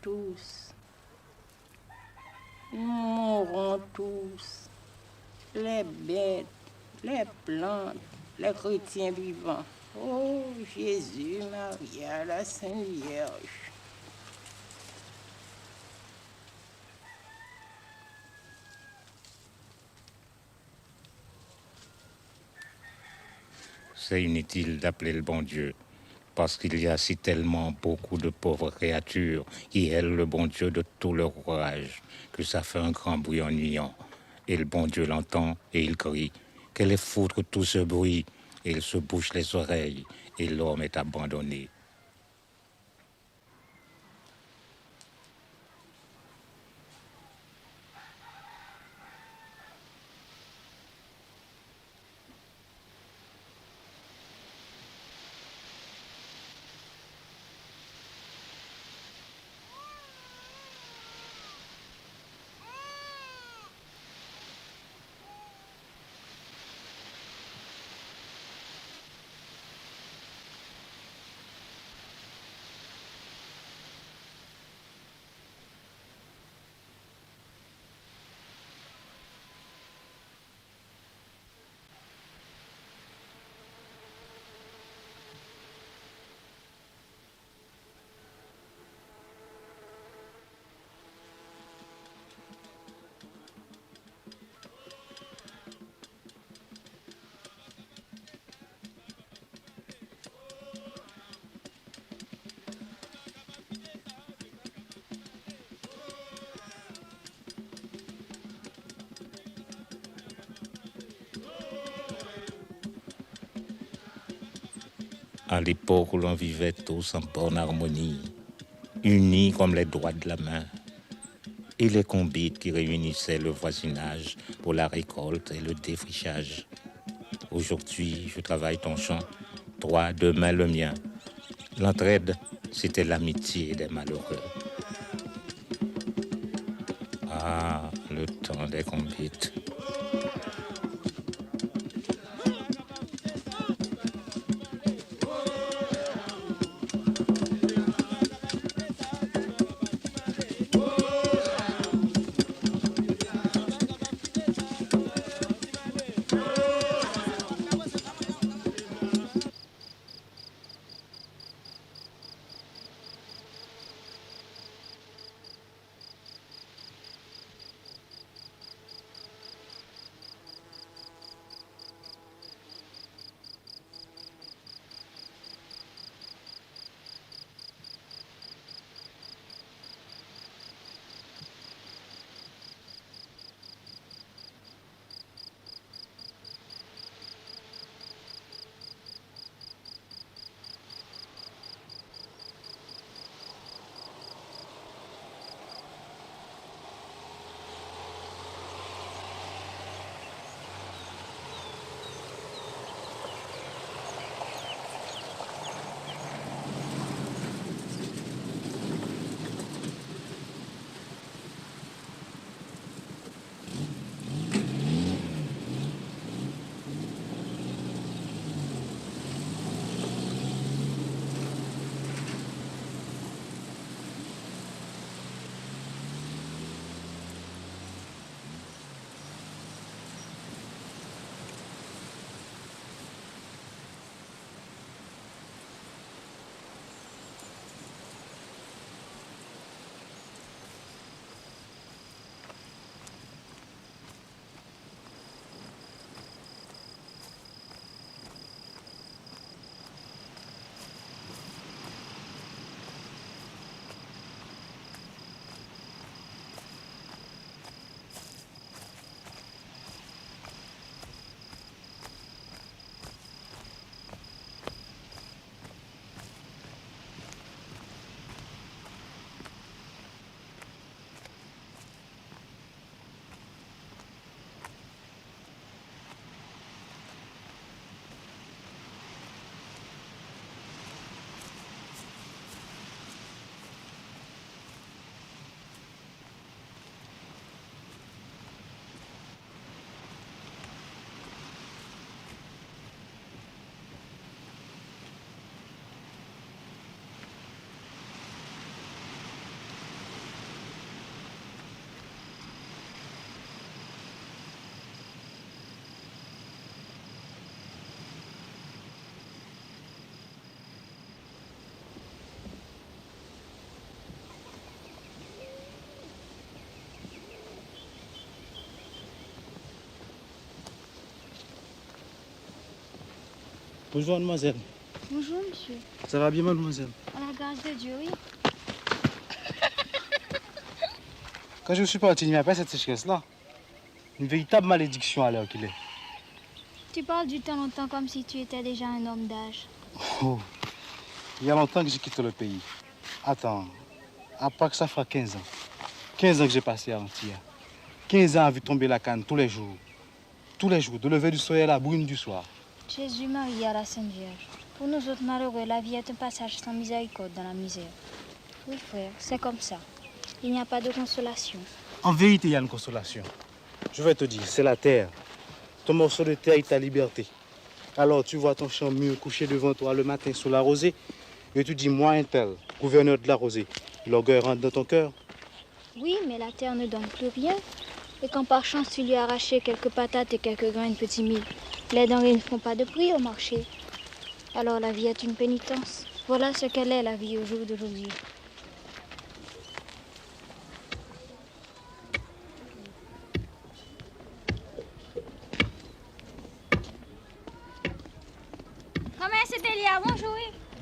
tous. Nous mourrons tous. Les bêtes, les plantes, les chrétiens vivants. Oh Jésus, Maria, la Sainte Vierge. C'est inutile d'appeler le bon Dieu, parce qu'il y a si tellement beaucoup de pauvres créatures qui aiment le bon Dieu de tout leur courage, que ça fait un grand bruit ennuyant. Et le bon Dieu l'entend et il crie, qu'elle est foutre tout ce bruit, et il se bouche les oreilles, et l'homme est abandonné. À l'époque où l'on vivait tous en bonne harmonie, unis comme les doigts de la main, et les convites qui réunissaient le voisinage pour la récolte et le défrichage. Aujourd'hui, je travaille ton champ, toi, demain le mien. L'entraide, c'était l'amitié des malheureux. Ah, le temps des convites. Bonjour, mademoiselle. Bonjour, monsieur. Ça va bien, mademoiselle? À la grâce de Dieu, oui. Quand je suis parti, il n'y a pas cette sécheresse-là. Une véritable malédiction à l'heure qu'il est. Tu parles du temps longtemps comme si tu étais déjà un homme d'âge. Oh, il y a longtemps que j'ai quitté le pays. Attends, à part que ça fera 15 ans. 15 ans que j'ai passé à Antilla. 15 ans à vu tomber la canne tous les jours. Tous les jours, de lever du soleil à la brune du soir. Jésus, Marie, à la Sainte Vierge. Pour nous autres malheureux, la vie est un passage sans miséricorde dans la misère. Oui, frère, c'est comme ça. Il n'y a pas de consolation. En vérité, il y a une consolation. Je vais te dire, c'est la terre. Ton morceau de terre est ta liberté. Alors tu vois ton champ mûr couché devant toi le matin sous la rosée. Et tu dis, moi un tel, gouverneur de la rosée. L'orgueil rentre dans ton cœur. Oui, mais la terre ne donne plus rien. Et quand par chance tu lui as arraché quelques patates et quelques grains de petits mille, les denrées ne font pas de prix au marché. Alors la vie est une pénitence. Voilà ce qu'elle est, la vie au jour d'aujourd'hui. Comment c'était Léa? Bonjour.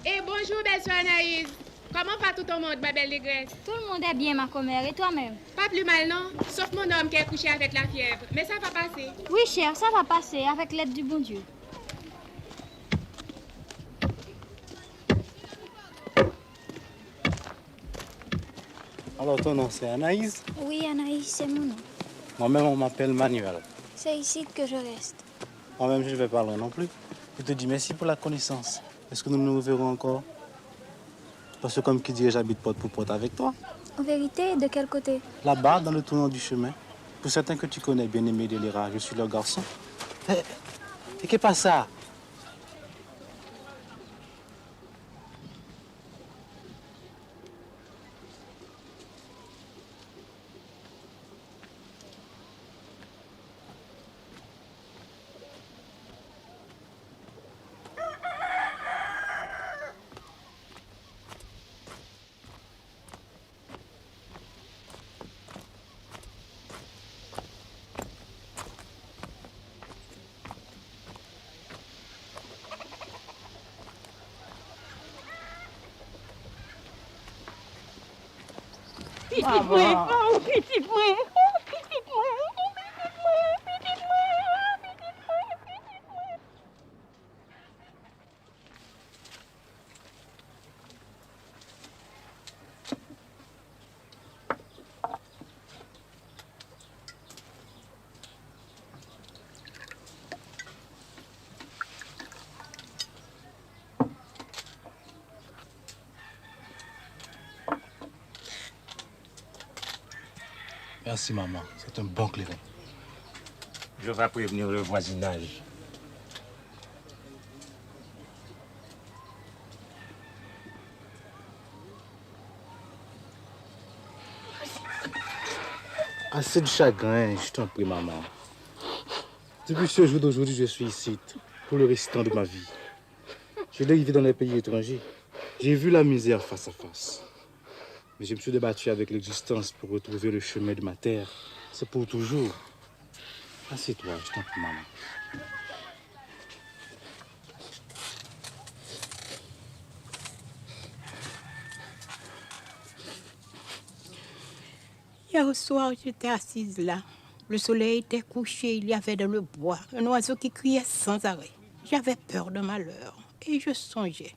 Et bonjour, belle soeur Anaïs. Comment va tout ton monde, ma belle négresse? Tout le monde est bien, ma commère. Et toi-même? Pas plus mal, non? Sauf mon homme qui est couché avec la fièvre. Mais ça va passer. Oui, chère, ça va passer avec l'aide du bon Dieu. Alors ton nom c'est Anaïs. Oui, Anaïs, c'est mon nom. Moi-même on m'appelle Manuel. C'est ici que je reste. Moi-même je ne vais pas parler non plus. Je te dis merci pour la connaissance. Est-ce que nous nous reverrons encore? Parce que comme qui dirait, j'habite porte pour porte avec toi. En vérité, de quel côté? Là-bas, dans le tournant du chemin. Pour certains que tu connais, bien-aimé Délira, je suis leur garçon. Et qu'est-ce pas ça? Petit moi, oh, petit moi, oh, petit moi, oh, petit moi, petit moi, oh, petit moi, petit moi. Merci maman, c'est un bon clairin. Je vais prévenir le voisinage. Assez de chagrin, je t'en prie maman. Depuis ce jour d'aujourd'hui, je suis ici pour le restant de ma vie. Je l'ai vécu dans les pays étrangers. J'ai vu la misère face à face. Mais je me suis débattu avec l'existence pour retrouver le chemin de ma terre. C'est pour toujours. Assieds-toi, je t'en prie, maman. Hier au soir, j'étais assise là. Le soleil était couché, il y avait dans le bois un oiseau qui criait sans arrêt. J'avais peur de malheur et je songeais.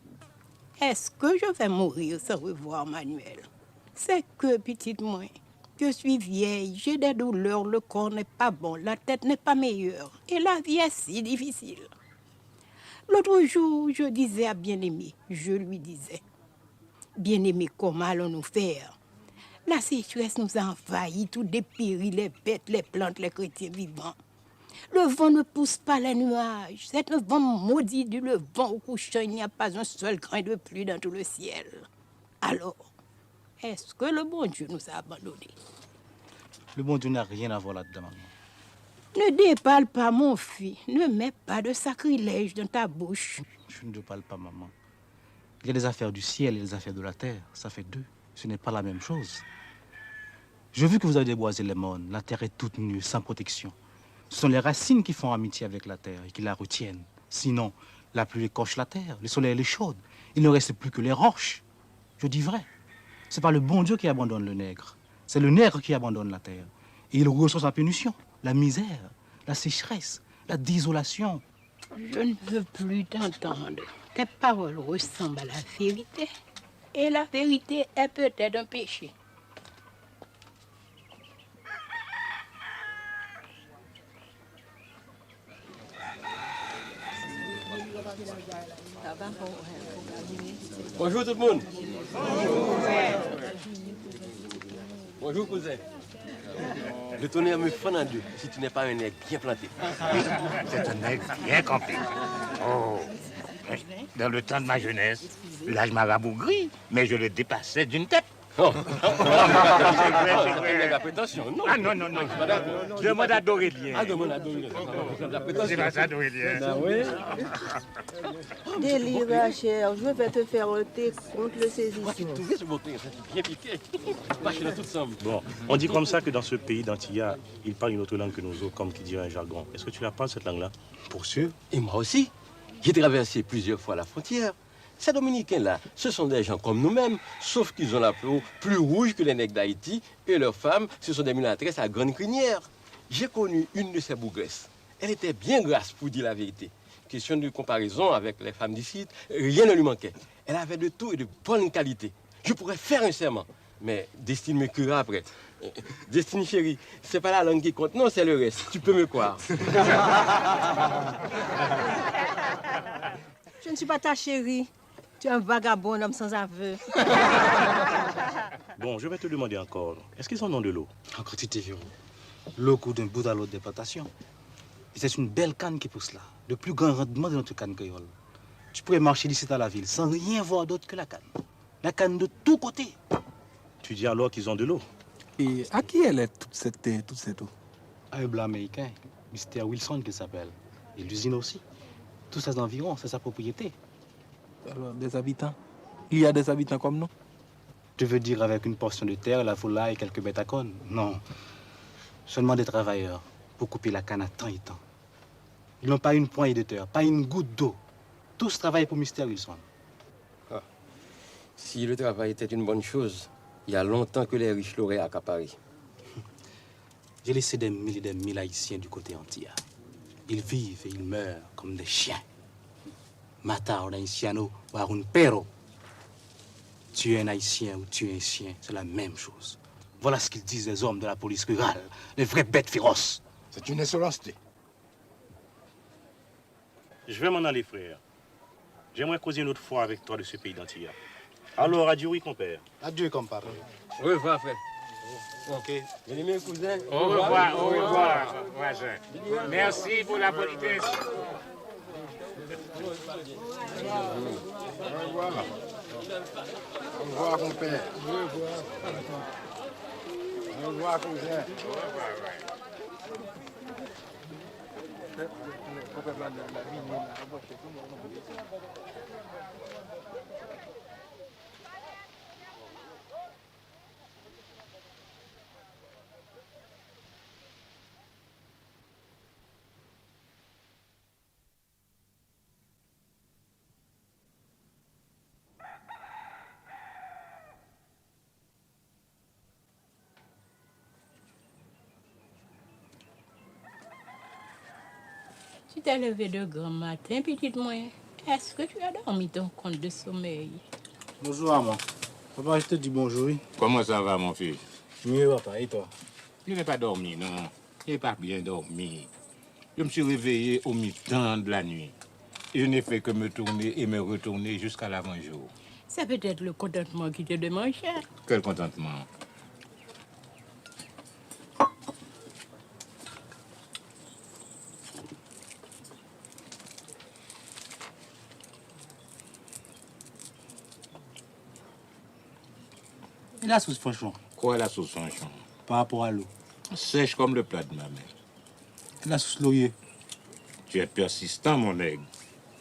Est-ce que je vais mourir sans revoir Manuel? C'est que, petite moi, je suis vieille, j'ai des douleurs, le corps n'est pas bon, la tête n'est pas meilleure et la vie est si difficile. L'autre jour, je disais à Bien-Aimé, je lui disais, Bien-Aimé, comment allons-nous faire? La sécheresse nous a envahis, tout dépérit, les bêtes, les plantes, les chrétiens vivants. Le vent ne pousse pas les nuages. C'est un vent maudit du levant au couchant. Il n'y a pas un seul grain de pluie dans tout le ciel. Alors, est-ce que le bon Dieu nous a abandonnés? Le bon Dieu n'a rien à voir là-dedans, maman. Ne déballe pas, mon fils. Ne mets pas de sacrilège dans ta bouche. Je ne déballe pas, maman. Il y a les affaires du ciel et les affaires de la terre. Ça fait deux. Ce n'est pas la même chose. Je vu que vous avez déboisé les mornes. La terre est toute nue, sans protection. Ce sont les racines qui font amitié avec la terre et qui la retiennent. Sinon, La pluie écorche la terre, le soleil est chaud. Il ne reste plus que les roches. Je dis vrai. C'est pas le bon Dieu qui abandonne le nègre. C'est le nègre qui abandonne la terre. Et il reçoit sa punition, la misère, la sécheresse, la désolation. Je ne veux plus t'entendre. Tes paroles ressemblent à la vérité. Et la vérité est peut-être un péché. Bonjour tout le monde. Bonjour cousin. Le tonnerre me fend en deux si tu n'es pas un nègre bien planté. C'est un nègre bien campé. Oh, dans le temps de ma jeunesse, l'âge m'a rabougri, mais je le dépassais d'une tête. Oh. C'est La prétention, non. Ah non, non, non. Demande à Dorélien. Ah, demande à Dorélien. La prétention. C'est pas ça, Dorélien. Ah oui. Délire, Rachel, je vais te faire ôter contre le saisissement. Tu vois ce bouquin, ça c'est bien piqué. Marche dans tout ensemble. Bon, on dit comme ça que dans ce pays d'Antilla, ils parlent une autre langue que nous autres, comme qui dirait un jargon. Est-ce que tu la parles, cette langue-là? Pour sûr. Et moi aussi. J'ai traversé plusieurs fois la frontière. Ces Dominicains-là, ce sont des gens comme nous-mêmes, sauf qu'ils ont la peau plus rouge que les nègres d'Haïti et leurs femmes, ce sont des mulâtresses à grande crinière. J'ai connu une de ces bougresses. Elle était bien grasse, pour dire la vérité. Question de comparaison avec les femmes d'ici, rien ne lui manquait. Elle avait de tout et de bonne qualité. Je pourrais faire un serment, mais Destine me criera après. Destine chérie, c'est pas la langue qui compte, non, c'est le reste. Tu peux me croire. Je ne suis pas ta chérie. Tu es un vagabond, homme sans aveu. Bon, je vais te demander encore. Est-ce qu'ils en ont de l'eau? Encore tu t'es vu. L'eau coule d'un bout à l'autre des plantations. Et c'est une belle canne qui pousse là. Le plus grand rendement de notre canne créole. Tu pourrais marcher d'ici à la ville sans rien voir d'autre que la canne. La canne de tous côtés. Tu dis alors qu'ils ont de l'eau? Et à qui elle est toute cette eau? À un blanc américain, Mr. Wilson qu'il s'appelle. Et l'usine aussi. Tous ces environs, c'est sa propriété. Alors, des habitants? Il y a des habitants comme nous? Tu veux dire avec une portion de terre, la volaille et quelques bêtes à cône? Non. Seulement des travailleurs pour couper la canne à temps et temps. Ils n'ont pas une poignée de terre, pas une goutte d'eau. Tous travaillent pour Mr. Wilson. Ah. Si le travail était une bonne chose, il y a longtemps que les riches l'auraient accaparé. J'ai laissé des mille haïtiens du côté antillais. Ils vivent et ils meurent comme des chiens. Mata un haïtiano ou un perro. Tuer un haïtien ou tuer un chien, c'est la même chose. Voilà ce qu'ils disent les hommes de la police rurale, les vraies bêtes féroces. C'est une insolenceté. Je vais m'en aller, frère. J'aimerais causer une autre fois avec toi de ce pays d'Antilla. Alors, adieu, oui, compère. Adieu, comparé. Au revoir, frère. Ok. Bien-aimé cousin. Au revoir, voisin. Merci pour la politesse. Au revoir, mon père. Au revoir, cousin. Tu t'es levé de grand matin, petite moi. Est-ce que tu as dormi ton compte de sommeil? Bonjour, maman. Papa, je te dis bonjour. Oui. Comment ça va, mon fils? Mieux, papa, et toi? Je n'ai pas dormi, non. Je n'ai pas bien dormi. Je me suis réveillé au mi-temps de la nuit. Et je n'ai fait que me tourner et me retourner jusqu'à l'avant-jour. C'est peut-être le contentement qui te demande cher. Quel contentement. Et la sauce franchement, Quoi la sauce franchon? par rapport à l'eau. Sèche comme le plat de ma mère. Et la sauce laurier. Tu es persistant, mon aigle.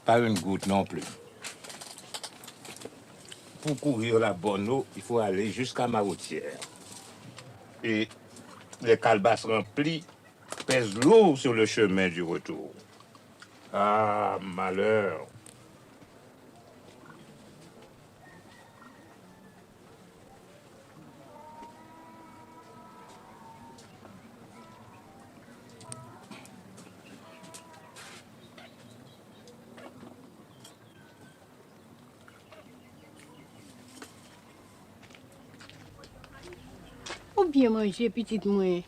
Pas une goutte non plus. Pour courir la bonne eau, il faut aller jusqu'à ma routière. Et les calebasses remplies pèsent lourd sur le chemin du retour. Ah, malheur. Ou bien manger, petite moi.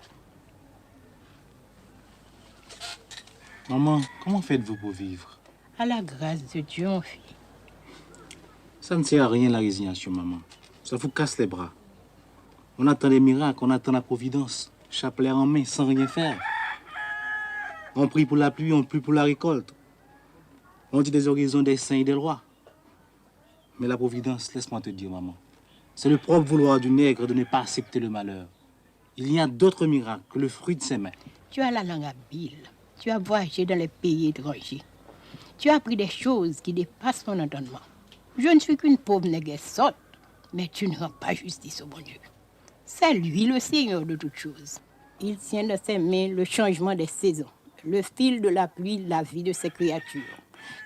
Maman, comment faites-vous pour vivre? À la grâce de Dieu, mon fils. Ça ne sert à rien la résignation, maman. Ça vous casse les bras. On attend les miracles, on attend la providence. Chapelet en main, sans rien faire. On prie pour la pluie, on prie pour la récolte. On dit des horizons des saints et des lois. Mais la providence, laisse-moi te dire, maman, c'est le propre vouloir du nègre de ne pas accepter le malheur. Il y a d'autres miracles que le fruit de ses mains. Tu as la langue habile. Tu as voyagé dans les pays étrangers. Tu as appris des choses qui dépassent mon entendement. Je ne suis qu'une pauvre nègre sotte, mais tu ne rends pas justice au bon Dieu. C'est lui le Seigneur de toutes choses. Il tient dans ses mains le changement des saisons, le fil de la pluie, la vie de ses créatures.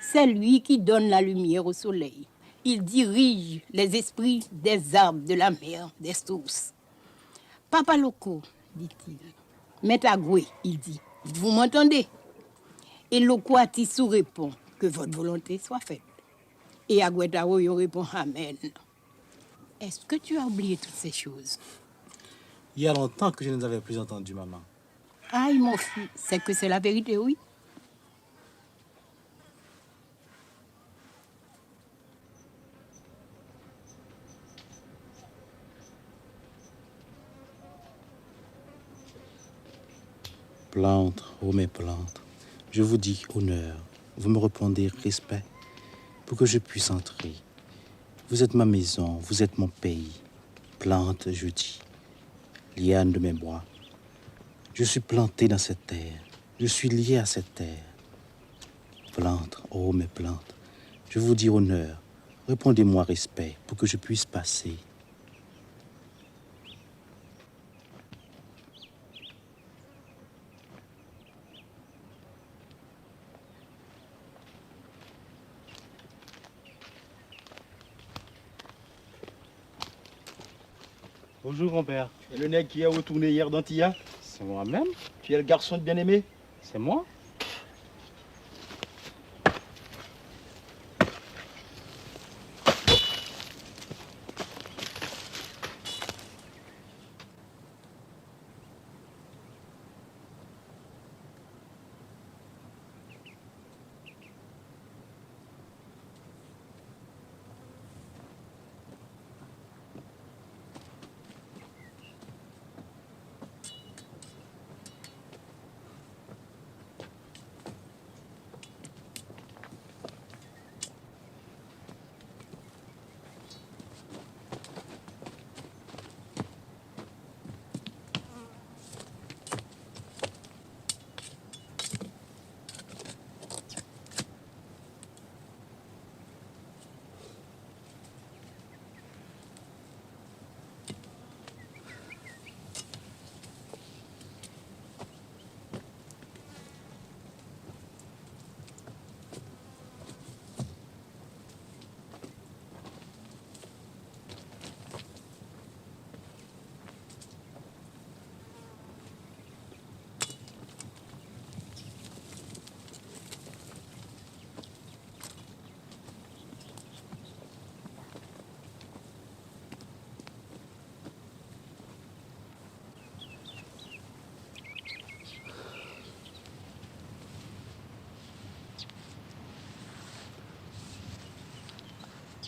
C'est lui qui donne la lumière au soleil. Il dirige les esprits des arbres, de la mer, des sources. Papa Loco, dit-il. Maître Agoué, il dit, vous m'entendez? Et Loco Atissou répond, que votre volonté soit faite. Et Agoué Taroyo répond, amen. Est-ce que tu as oublié toutes ces choses? Il y a longtemps que je ne les avais plus entendues, maman. Aïe, mon fils, c'est que c'est la vérité, oui. Plantes, oh mes plantes, je vous dis honneur. Vous me répondez respect pour que je puisse entrer. Vous êtes ma maison, vous êtes mon pays. Plante, je dis, liane de mes bois. Je suis planté dans cette terre. Je suis lié à cette terre. Plantes, oh mes plantes, je vous dis honneur. Répondez-moi respect pour que je puisse passer. Bonjour, grand-père. Et le nègre qui est retourné hier d'Antilla? C'est moi-même. Tu es le garçon de bien-aimé? C'est moi.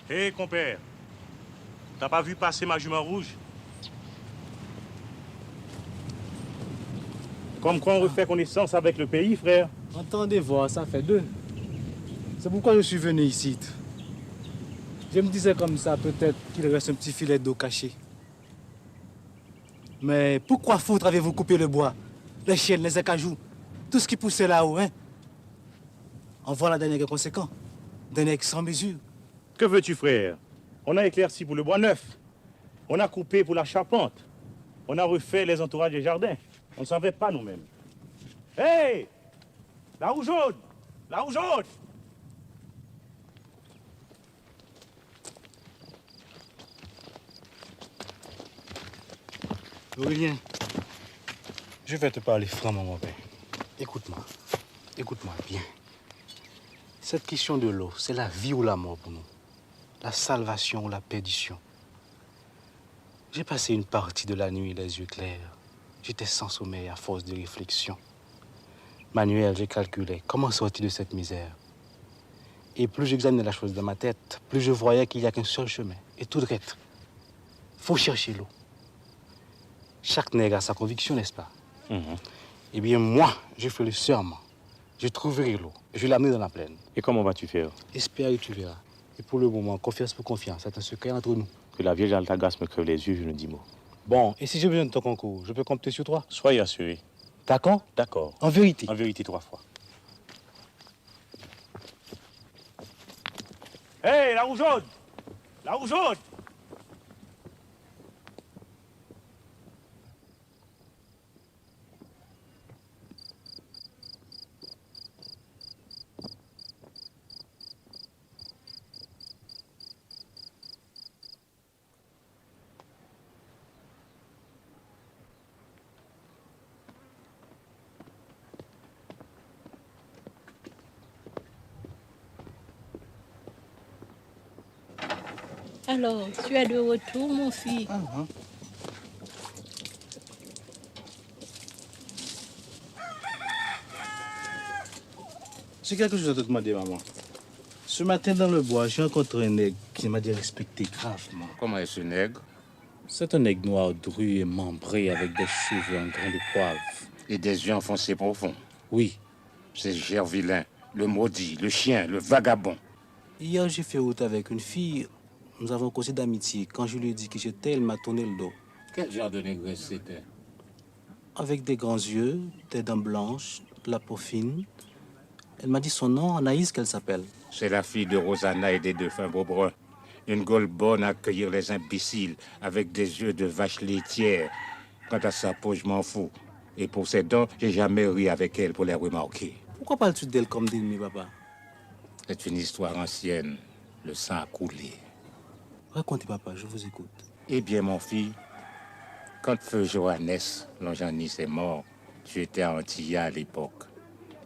Hé, compère, t'as pas vu passer ma jument rouge? Comme quoi on refait connaissance avec le pays, frère. Entendez voir, ça fait deux. C'est pourquoi je suis venu ici. Je me disais comme ça, peut-être qu'il reste un petit filet d'eau caché. Mais pourquoi foutre avez-vous coupé le bois? Les chênes, les acajou, tout ce qui poussait là-haut, hein? En voilà des nègres conséquents, des nègres sans mesure. Que veux-tu, frère? On a éclairci pour le bois neuf. On a coupé pour la charpente. On a refait les entourages des jardins. On ne savait pas nous-mêmes. Hé! La roue jaune! La roue jaune! Aurélien, je vais te parler franchement, mon père. Écoute-moi. Écoute-moi bien. Cette question de l'eau, c'est la vie ou la mort pour nous. La salvation ou la perdition. J'ai passé une partie de la nuit les yeux clairs. J'étais sans sommeil à force de réflexion. Manuel, j'ai calculé comment sortir de cette misère. Et plus j'examinais la chose dans ma tête, plus je voyais qu'il n'y a qu'un seul chemin. Et tout droit. Faut chercher l'eau. Chaque nègre a sa conviction, n'est-ce pas? Eh bien, moi, je fais le serment. Je trouverai l'eau. Je vais l'amener dans la plaine. Et comment vas-tu faire? Espère et tu verras. Et pour le moment, confiance pour confiance. C'est un secret entre nous. Que la Vierge Altagrace me crève les yeux, je ne dis mot. Bon, et si j'ai besoin de ton concours, je peux compter sur toi? Soyez assuré. D'accord? D'accord. En vérité? En vérité, 3 fois. Hé, la rougeaude! La rougeaude! Alors, tu es de retour, mon fils. C'est quelque chose à te demander, maman. Ce matin, dans le bois, j'ai rencontré un nègre qui m'a dit respecter gravement. Comment est ce nègre? C'est un nègre noir dru et membré avec des cheveux en grains de poivre. Et des yeux enfoncés profonds. Oui. C'est Gervilain, le maudit, le chien, le vagabond. Hier, j'ai fait route avec une fille. Nous avons causé d'amitié. Quand je lui ai dit que j'étais, elle m'a tourné le dos. Quel genre de négresse c'était? Avec des grands yeux, des dents blanches, la peau fine. Elle m'a dit son nom, Anaïs, qu'elle s'appelle. C'est la fille de Rosanna et des deux fins Beaubrun. Une gueule bonne à accueillir les imbéciles, avec des yeux de vache laitière. Quant à sa peau, je m'en fous. Et pour ses dents, j'ai jamais ri avec elle pour les remarquer. Pourquoi parles-tu d'elle comme d'ennemi, papa? C'est une histoire ancienne. Le sang a coulé. Racontez, papa, je vous écoute. Eh bien, mon fils, quand feu Johannes, Longjanis, est mort, tu étais à Antilla à l'époque.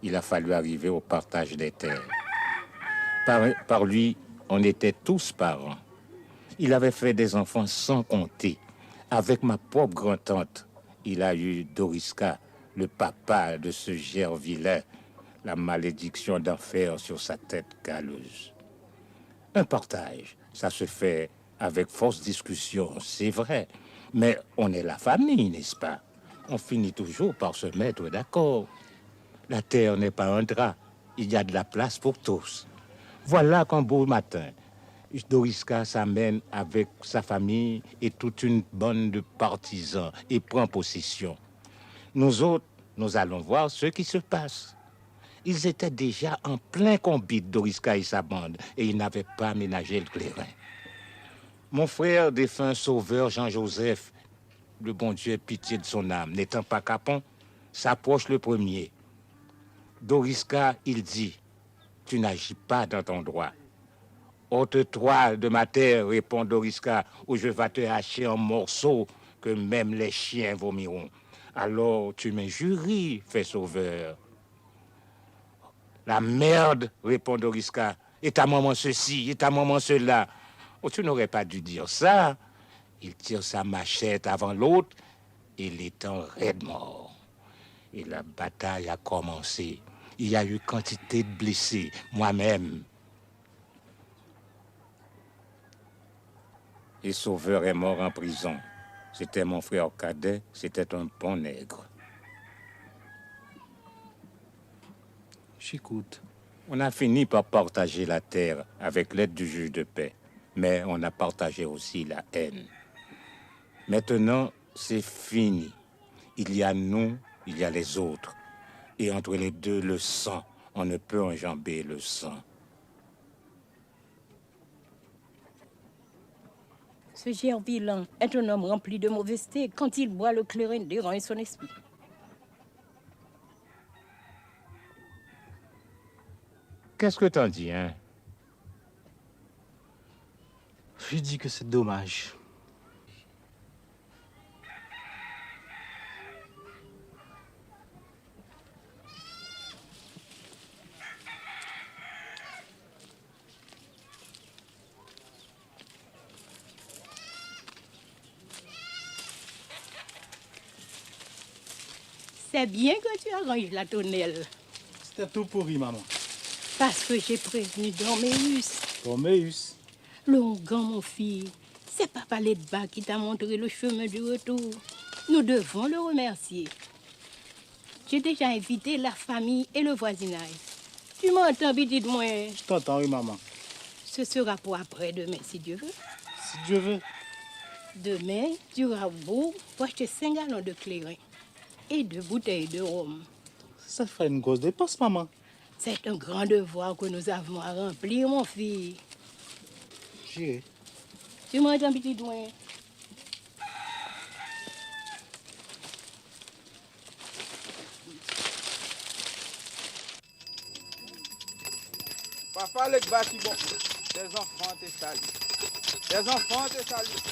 Il a fallu arriver au partage des terres. Par lui, on était tous parents. Il avait fait des enfants sans compter. Avec ma propre grand-tante, il a eu Doriska, le papa de ce Gervilain, la malédiction d'enfer sur sa tête calleuse. Un partage, ça se fait avec force discussion, c'est vrai. Mais on est la famille, n'est-ce pas? On finit toujours par se mettre d'accord. La terre n'est pas un drap. Il y a de la place pour tous. Voilà qu'un beau matin, Doriska s'amène avec sa famille et toute une bande de partisans et prend possession. Nous autres, nous allons voir ce qui se passe. Ils étaient déjà en plein combat, Doriska et sa bande, et ils n'avaient pas ménagé le clairin. Mon frère, défunt sauveur Jean-Joseph, le bon Dieu ait pitié de son âme, n'étant pas capon, s'approche le premier. Doriska, il dit, tu n'agis pas dans ton droit. Ôte-toi de ma terre, répond Doriska, ou je vais te hacher en morceaux que même les chiens vomiront. Alors tu m'injuries, fait sauveur. La merde, répond Doriska, et ta maman ceci, et ta maman cela. Oh, tu n'aurais pas dû dire ça. Il tire sa machette avant l'autre et l'étend raide mort. Et la bataille a commencé. Il y a eu quantité de blessés, moi-même. Et Sauveur est mort en prison. C'était mon frère cadet, c'était un bon nègre. J'écoute. On a fini par partager la terre avec l'aide du juge de paix, mais on a partagé aussi la haine. Maintenant, c'est fini. Il y a nous, il y a les autres. Et entre les deux, le sang. On ne peut enjamber le sang. Ce Gervilain est un homme rempli de mauvaiseté. Quand il boit le clairin, dérange son esprit. Qu'est-ce que t'en dis, hein? Je dis que c'est dommage. C'est bien que tu arranges la tonnelle. C'était tout pourri, maman. Parce que j'ai prévenu Dorméus. Dorméus? Longan, mon fils, c'est Papa Ledba qui t'a montré le chemin du retour. Nous devons le remercier. J'ai déjà invité la famille et le voisinage. Tu m'entends, petite moi? Je t'entends, oui, maman. Ce sera pour après-demain, si Dieu veut. Si Dieu veut. Demain, tu auras beau pour acheter 5 gallons de clairin et 2 bouteilles de rhum. Ça fait une grosse dépense, maman. C'est un grand devoir que nous avons à remplir, mon fils. J'irai. Tu m'entends, petite moi? Papa, les bâtis bon. Les enfants te saluent. Les enfants te saluent.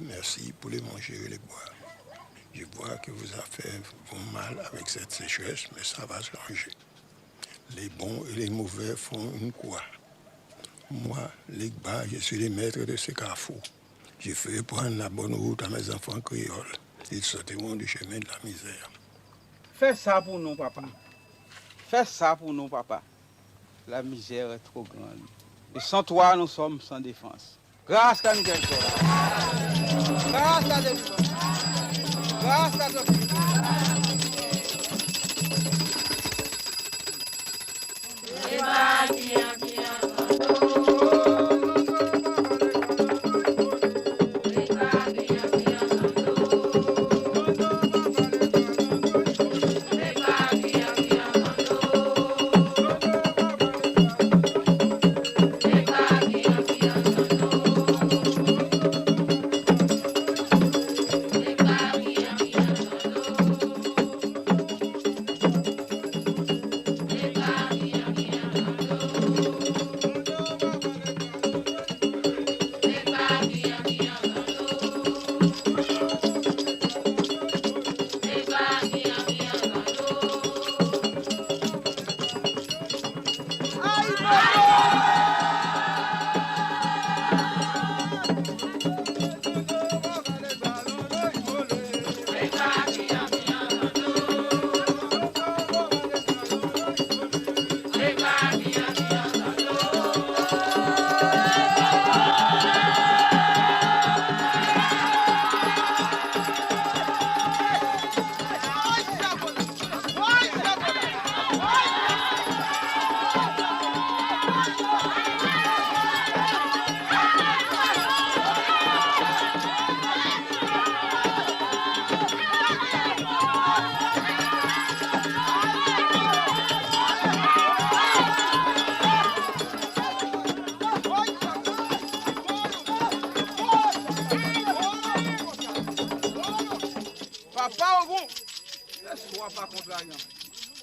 Merci pour les manger et les boire. Je vois que vos affaires vont mal avec cette sécheresse, mais ça va se ranger. Les bons et les mauvais font une croix. Moi, Legba, je suis le maître de ce carrefour. Je ferai prendre la bonne route à mes enfants créoles. Ils sortiront du chemin de la misère. Fais ça pour nous, papa. Fais ça pour nous, papa. La misère est trop grande. Et sans toi, nous sommes sans défense. Grâce à nous, grâce à Dieu. Grâce à Dieu.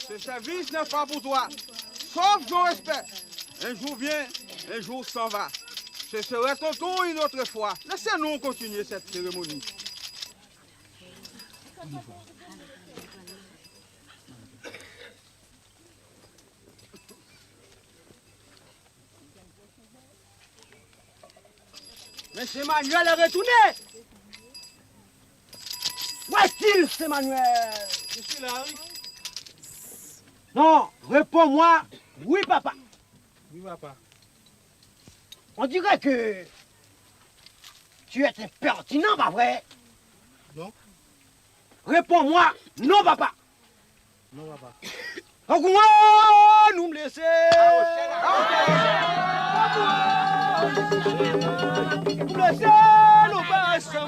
Ce service n'est pas pour toi, sauf ton respect. Un jour vient, un jour s'en va. Ce serait ton tour une autre fois. Laissez-nous continuer cette cérémonie. Monsieur Manuel est retourné. Où est-il, c'est Manuel? Je suis là, oui. Non, réponds-moi. Oui, papa. Oui, papa. On dirait que tu es impertinent, pas vrai? Non. Réponds-moi. Non, papa. Non, papa. Donc, nous me laisser. Nous laisser, nous passer.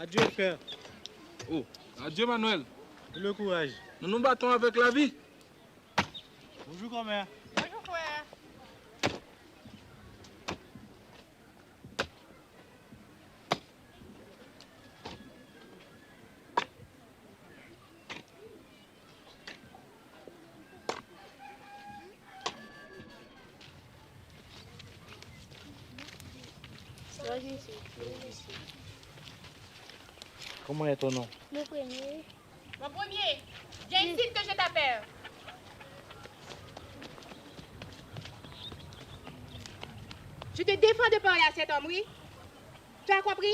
Adieu, frère. Oh, adieu, Manuel. Le courage. Nous nous battons avec la vie. Bonjour, grand-mère. Bonjour, frère. Comment est ton nom? Le premier. Mon premier, viens ici que je t'appelle. Je te défends de parler à cet homme, oui? Tu as compris?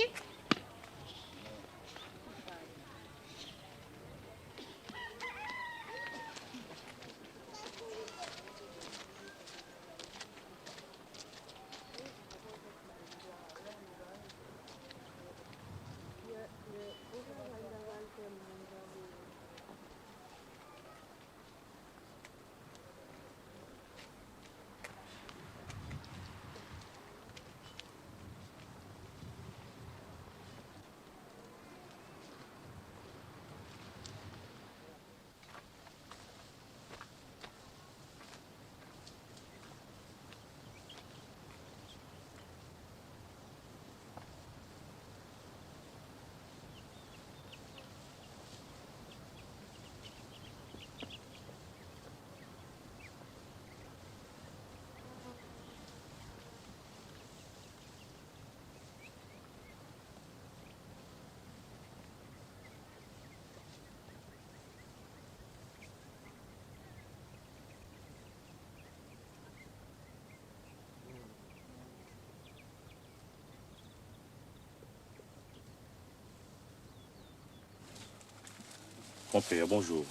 Mon père, bonjour.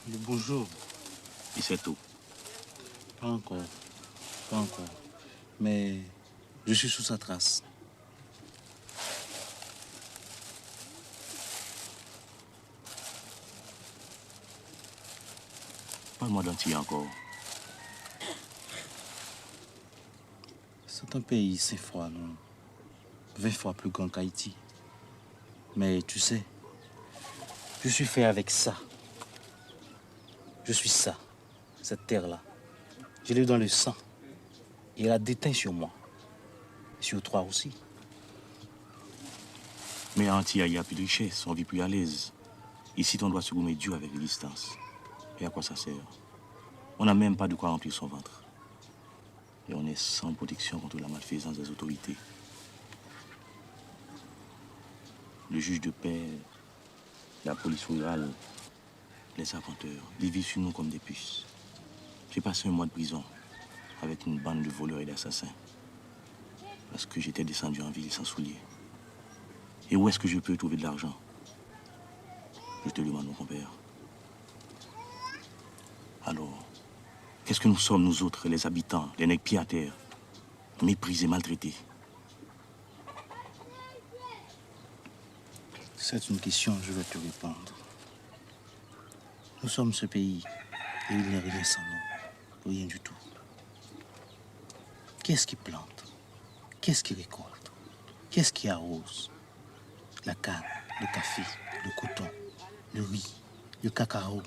Bonjour. Et c'est tout. Pas encore. Pas encore. Mais je suis sous sa trace. Parle-moi d'Antille encore. C'est un pays, c'est froid, non? 20 fois plus grand qu'Haïti. Mais tu sais, je suis fait avec ça. Je suis ça, cette terre-là. Je l'ai dans le sang. Et elle a déteint sur moi. Sur toi aussi. Mais à Antille, il y a plus de richesse, on vit plus à l'aise. Ici, on doit se gommer dur avec les distances. Et à quoi ça sert? On n'a même pas de quoi remplir son ventre. Et on est sans protection contre la malfaisance des autorités. Le juge de paix, la police rurale, les arpenteurs, ils vivent sur nous comme des puces. J'ai passé un mois de prison avec une bande de voleurs et d'assassins. Parce que j'étais descendu en ville sans souliers. Et où est-ce que je peux trouver de l'argent? Je te demande, mon compère. Alors, qu'est-ce que nous sommes, nous autres, les habitants, les nègres pieds à terre, méprisés, maltraités? C'est une question, je vais te répondre. Nous sommes ce pays et il n'y a rien sans nous. Rien du tout. Qu'est-ce qui plante? Qu'est-ce qui récolte? Qu'est-ce qui arrose? La canne, le café, le coton, le riz, le cacao,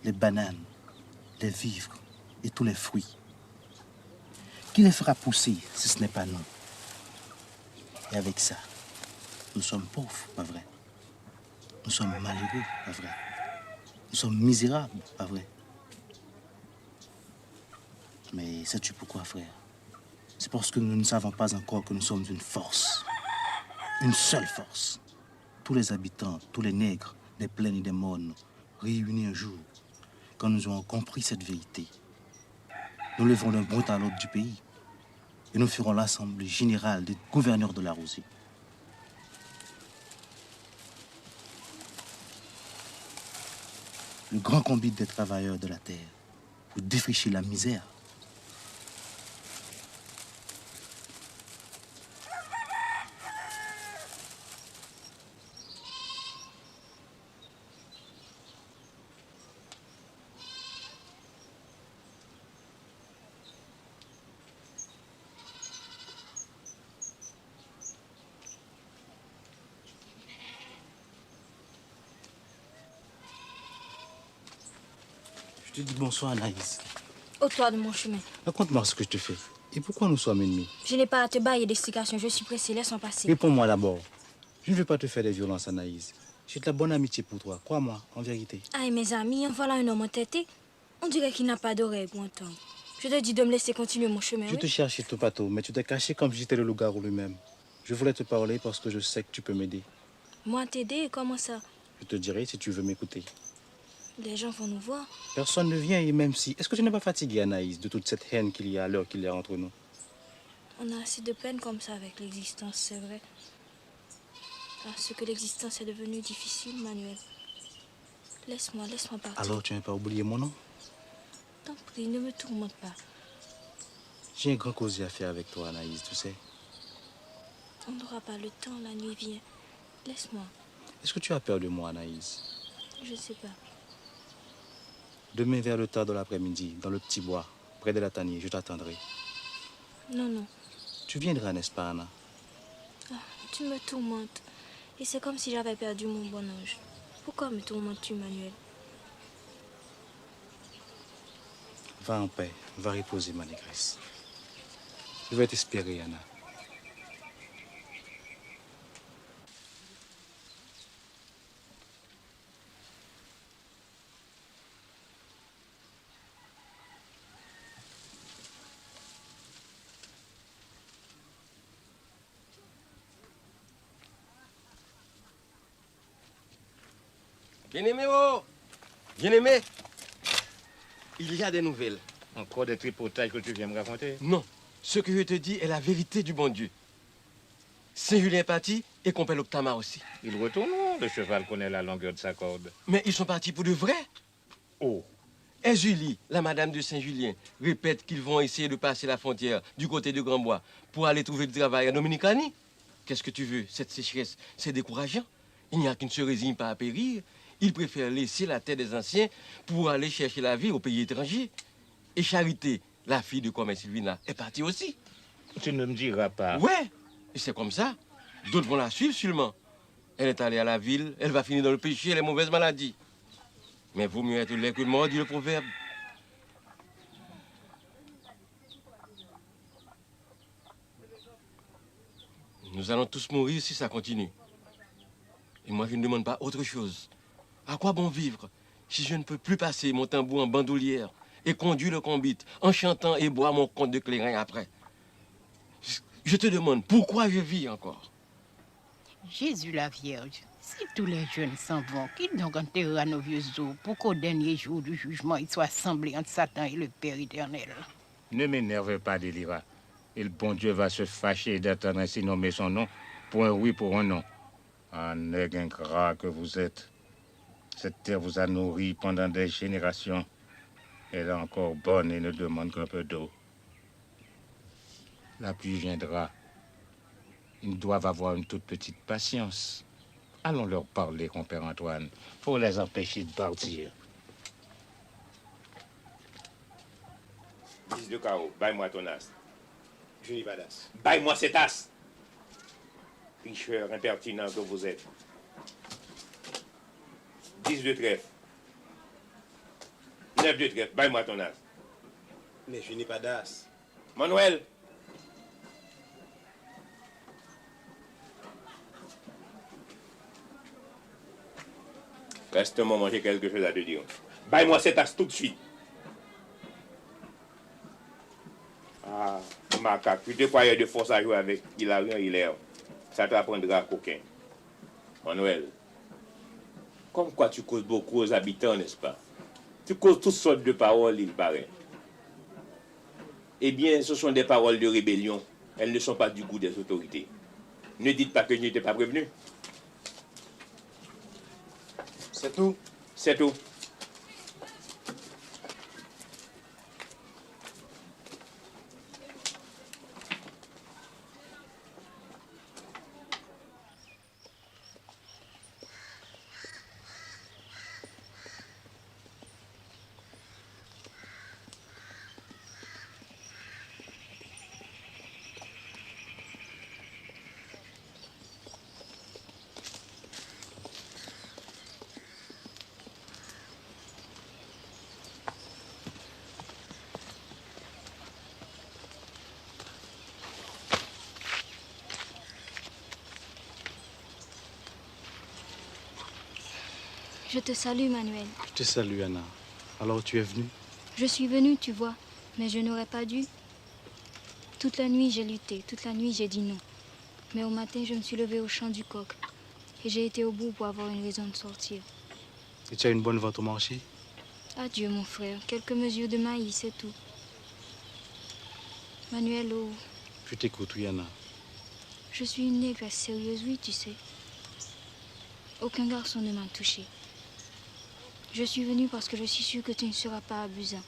les bananes, les vivres et tous les fruits. Qui les fera pousser si ce n'est pas nous? Et avec ça, nous sommes pauvres, pas vrai? Nous sommes malheureux, pas vrai? Nous sommes misérables, pas vrai? Mais sais-tu pourquoi, frère? C'est parce que nous ne savons pas encore que nous sommes une force. Une seule force. Tous les habitants, tous les nègres, des plaines et des mornes, réunis un jour, quand nous aurons compris cette vérité, nous lèverons d'un bout à l'autre du pays et nous ferons l'assemblée générale des gouverneurs de la Rosée. Le grand combat des travailleurs de la terre pour défricher la misère. Je te dis bonsoir, Anaïs. Ôte-toi de mon chemin. Raconte-moi ce que je te fais. Et pourquoi nous sommes ennemis? Je n'ai pas à te bailler d'explications. Je suis pressée. Laisse-moi passer. Réponds-moi d'abord. Je ne veux pas te faire des violences, Anaïs. J'ai de la bonne amitié pour toi. Crois-moi, en vérité. Aïe, mes amis, en voilà un homme entêté. On dirait qu'il n'a pas d'oreille pour entendre. Je te dis de me laisser continuer mon chemin. Je te cherchais tout partout, mais tu t'es caché comme si j'étais le loup-garou lui-même. Je voulais te parler parce que je sais que tu peux m'aider. Moi, t'aider? Comment ça? Je te dirai si tu veux m'écouter. Les gens vont nous voir. Personne ne vient et même si... Est-ce que tu n'es pas fatigué, Anaïs, de toute cette haine qu'il y a à l'heure qu'il y a entre nous? On a assez de peine comme ça avec l'existence, c'est vrai. Parce que l'existence est devenue difficile, Manuel. Laisse-moi partir. Alors tu n'as pas oublié mon nom? T'en prie, ne me tourmente pas. J'ai un grand causier à faire avec toi, Anaïs, tu sais. On n'aura pas le temps, la nuit vient. Laisse-moi. Est-ce que tu as peur de moi, Anaïs? Je sais pas. Demain vers le tard de l'après-midi, dans le petit bois, près de la tanière, je t'attendrai. Non, non. Tu viendras, n'est-ce pas, Anna? Ah, tu me tourmentes. Et c'est comme si j'avais perdu mon bon ange. Pourquoi me tourmentes-tu, Manuel? Va en paix, va reposer, ma négresse. Je vais t'espérer, Anna. Bien-aimé, oh! Bien-aimé! Il y a des nouvelles. Encore des tripotages que tu viens me raconter? Non. Ce que je te dis est la vérité du bon Dieu. Saint-Julien est parti et compère l'Octama aussi. Il retourne, le cheval connaît la longueur de sa corde. Mais ils sont partis pour de vrai. Oh! Et Julie, la madame de Saint-Julien, répète qu'ils vont essayer de passer la frontière du côté de Grand-Bois pour aller trouver du travail à Dominicani. Qu'est-ce que tu veux? Cette sécheresse, c'est décourageant. Il n'y a qui ne se résigne pas à périr. Ils préfèrent laisser la terre des anciens pour aller chercher la vie au pays étranger. Et Charité, la fille de Comète Sylvina, est partie aussi. Tu ne me diras pas. Ouais, et c'est comme ça. D'autres vont la suivre sûrement. Elle est allée à la ville, elle va finir dans le péché et les mauvaises maladies. Mais vaut mieux être laid que mort, dit le proverbe. Nous allons tous mourir si ça continue. Et moi, je ne demande pas autre chose. À quoi bon vivre si je ne peux plus passer mon tambour en bandoulière et conduire le combit en chantant et boire mon compte de clairin après? Je te demande, pourquoi je vis encore? Jésus la Vierge, si tous les jeunes s'en vont, qui donc enterrera nos vieux os pour qu'au dernier jour du jugement, il soit assemblé entre Satan et le Père éternel? Ne m'énerve pas, Délira. Et le bon Dieu va se fâcher d'entendre ainsi nommer son nom pour un oui, pour un non. Ah, nègre ingrat que vous êtes. Cette terre vous a nourri pendant des générations. Elle est encore bonne et ne demande qu'un peu d'eau. La pluie viendra. Ils doivent avoir une toute petite patience. Allons leur parler, compère Antoine, pour les empêcher de partir. Fils de carreau, baille-moi ton as. Je n'ai pas d'as. Baille-moi cet as. Tricheur impertinent que vous êtes. 10 de trèfle. 9 de trèfle, baille-moi ton as. Mais je n'ai pas d'as. Manuel. Reste un moment, j'ai quelque chose à te dire. Baille-moi cet as tout de suite. Ah, macaque, tu te croyais de force à jouer avec Hilarion Hilaire. Ça t'apprendra à coquin. Manuel, comme quoi tu causes beaucoup aux habitants, n'est-ce pas? Tu causes toutes sortes de paroles, il paraît. Eh bien, ce sont des paroles de rébellion. Elles ne sont pas du goût des autorités. Ne dites pas que je n'étais pas prévenu. C'est tout. C'est tout. Je te salue, Manuel. Je te salue, Anna. Alors tu es venue? Je suis venue, tu vois, mais je n'aurais pas dû. Toute la nuit, j'ai lutté. Toute la nuit, j'ai dit non. Mais au matin, je me suis levée au chant du coq. Et j'ai été au bout pour avoir une raison de sortir. Et tu as une bonne vente au marché? Adieu, mon frère. Quelques mesures de maïs, c'est tout. Manuel, oh, Je t'écoute, oui, Anna. je suis une négresse sérieuse, oui, tu sais. Aucun garçon ne m'a touchée. Je suis venue parce que je suis sûre que tu ne seras pas abusant.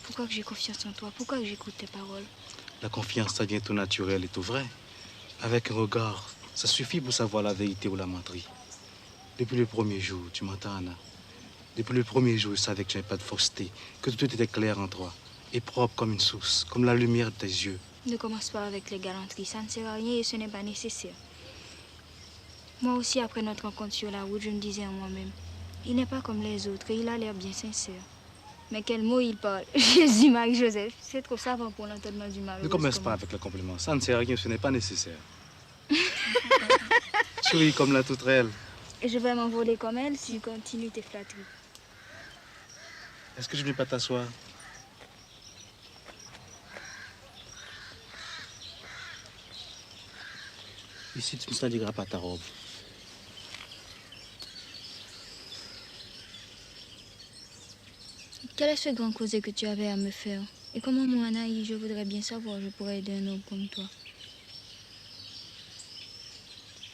Pourquoi que j'ai confiance en toi? Pourquoi que j'écoute tes paroles? La confiance, ça vient tout naturel et tout vrai. Avec un regard, ça suffit pour savoir la vérité ou la menterie. Depuis le premier jour, tu m'entends, Anna? Depuis le premier jour, je savais que tu n'avais pas de fausseté, que tout était clair en toi, et propre comme une source, comme la lumière de tes yeux. Ne commence pas avec les galanteries, ça ne sert à rien et ce n'est pas nécessaire. Moi aussi, après notre rencontre sur la route, je me disais en moi-même, il n'est pas comme les autres et il a l'air bien sincère. Mais quel mot il parle. Jésus, Marie-Joseph, c'est trop savant pour l'entendement du malheureux. Ne commence pas avec le compliment, ça ne sert à rien, ce n'est pas nécessaire. Tu ris comme la touterelle. Et je vais m'envoler comme elle si tu continues tes flatteries. Est-ce que je ne vais pas t'asseoir? Ici, tu ne saliras pas ta robe. Quel est ce grand causé que tu avais à me faire? Et comment, moi, Anaïs, je voudrais bien savoir, je pourrais aider un homme comme toi.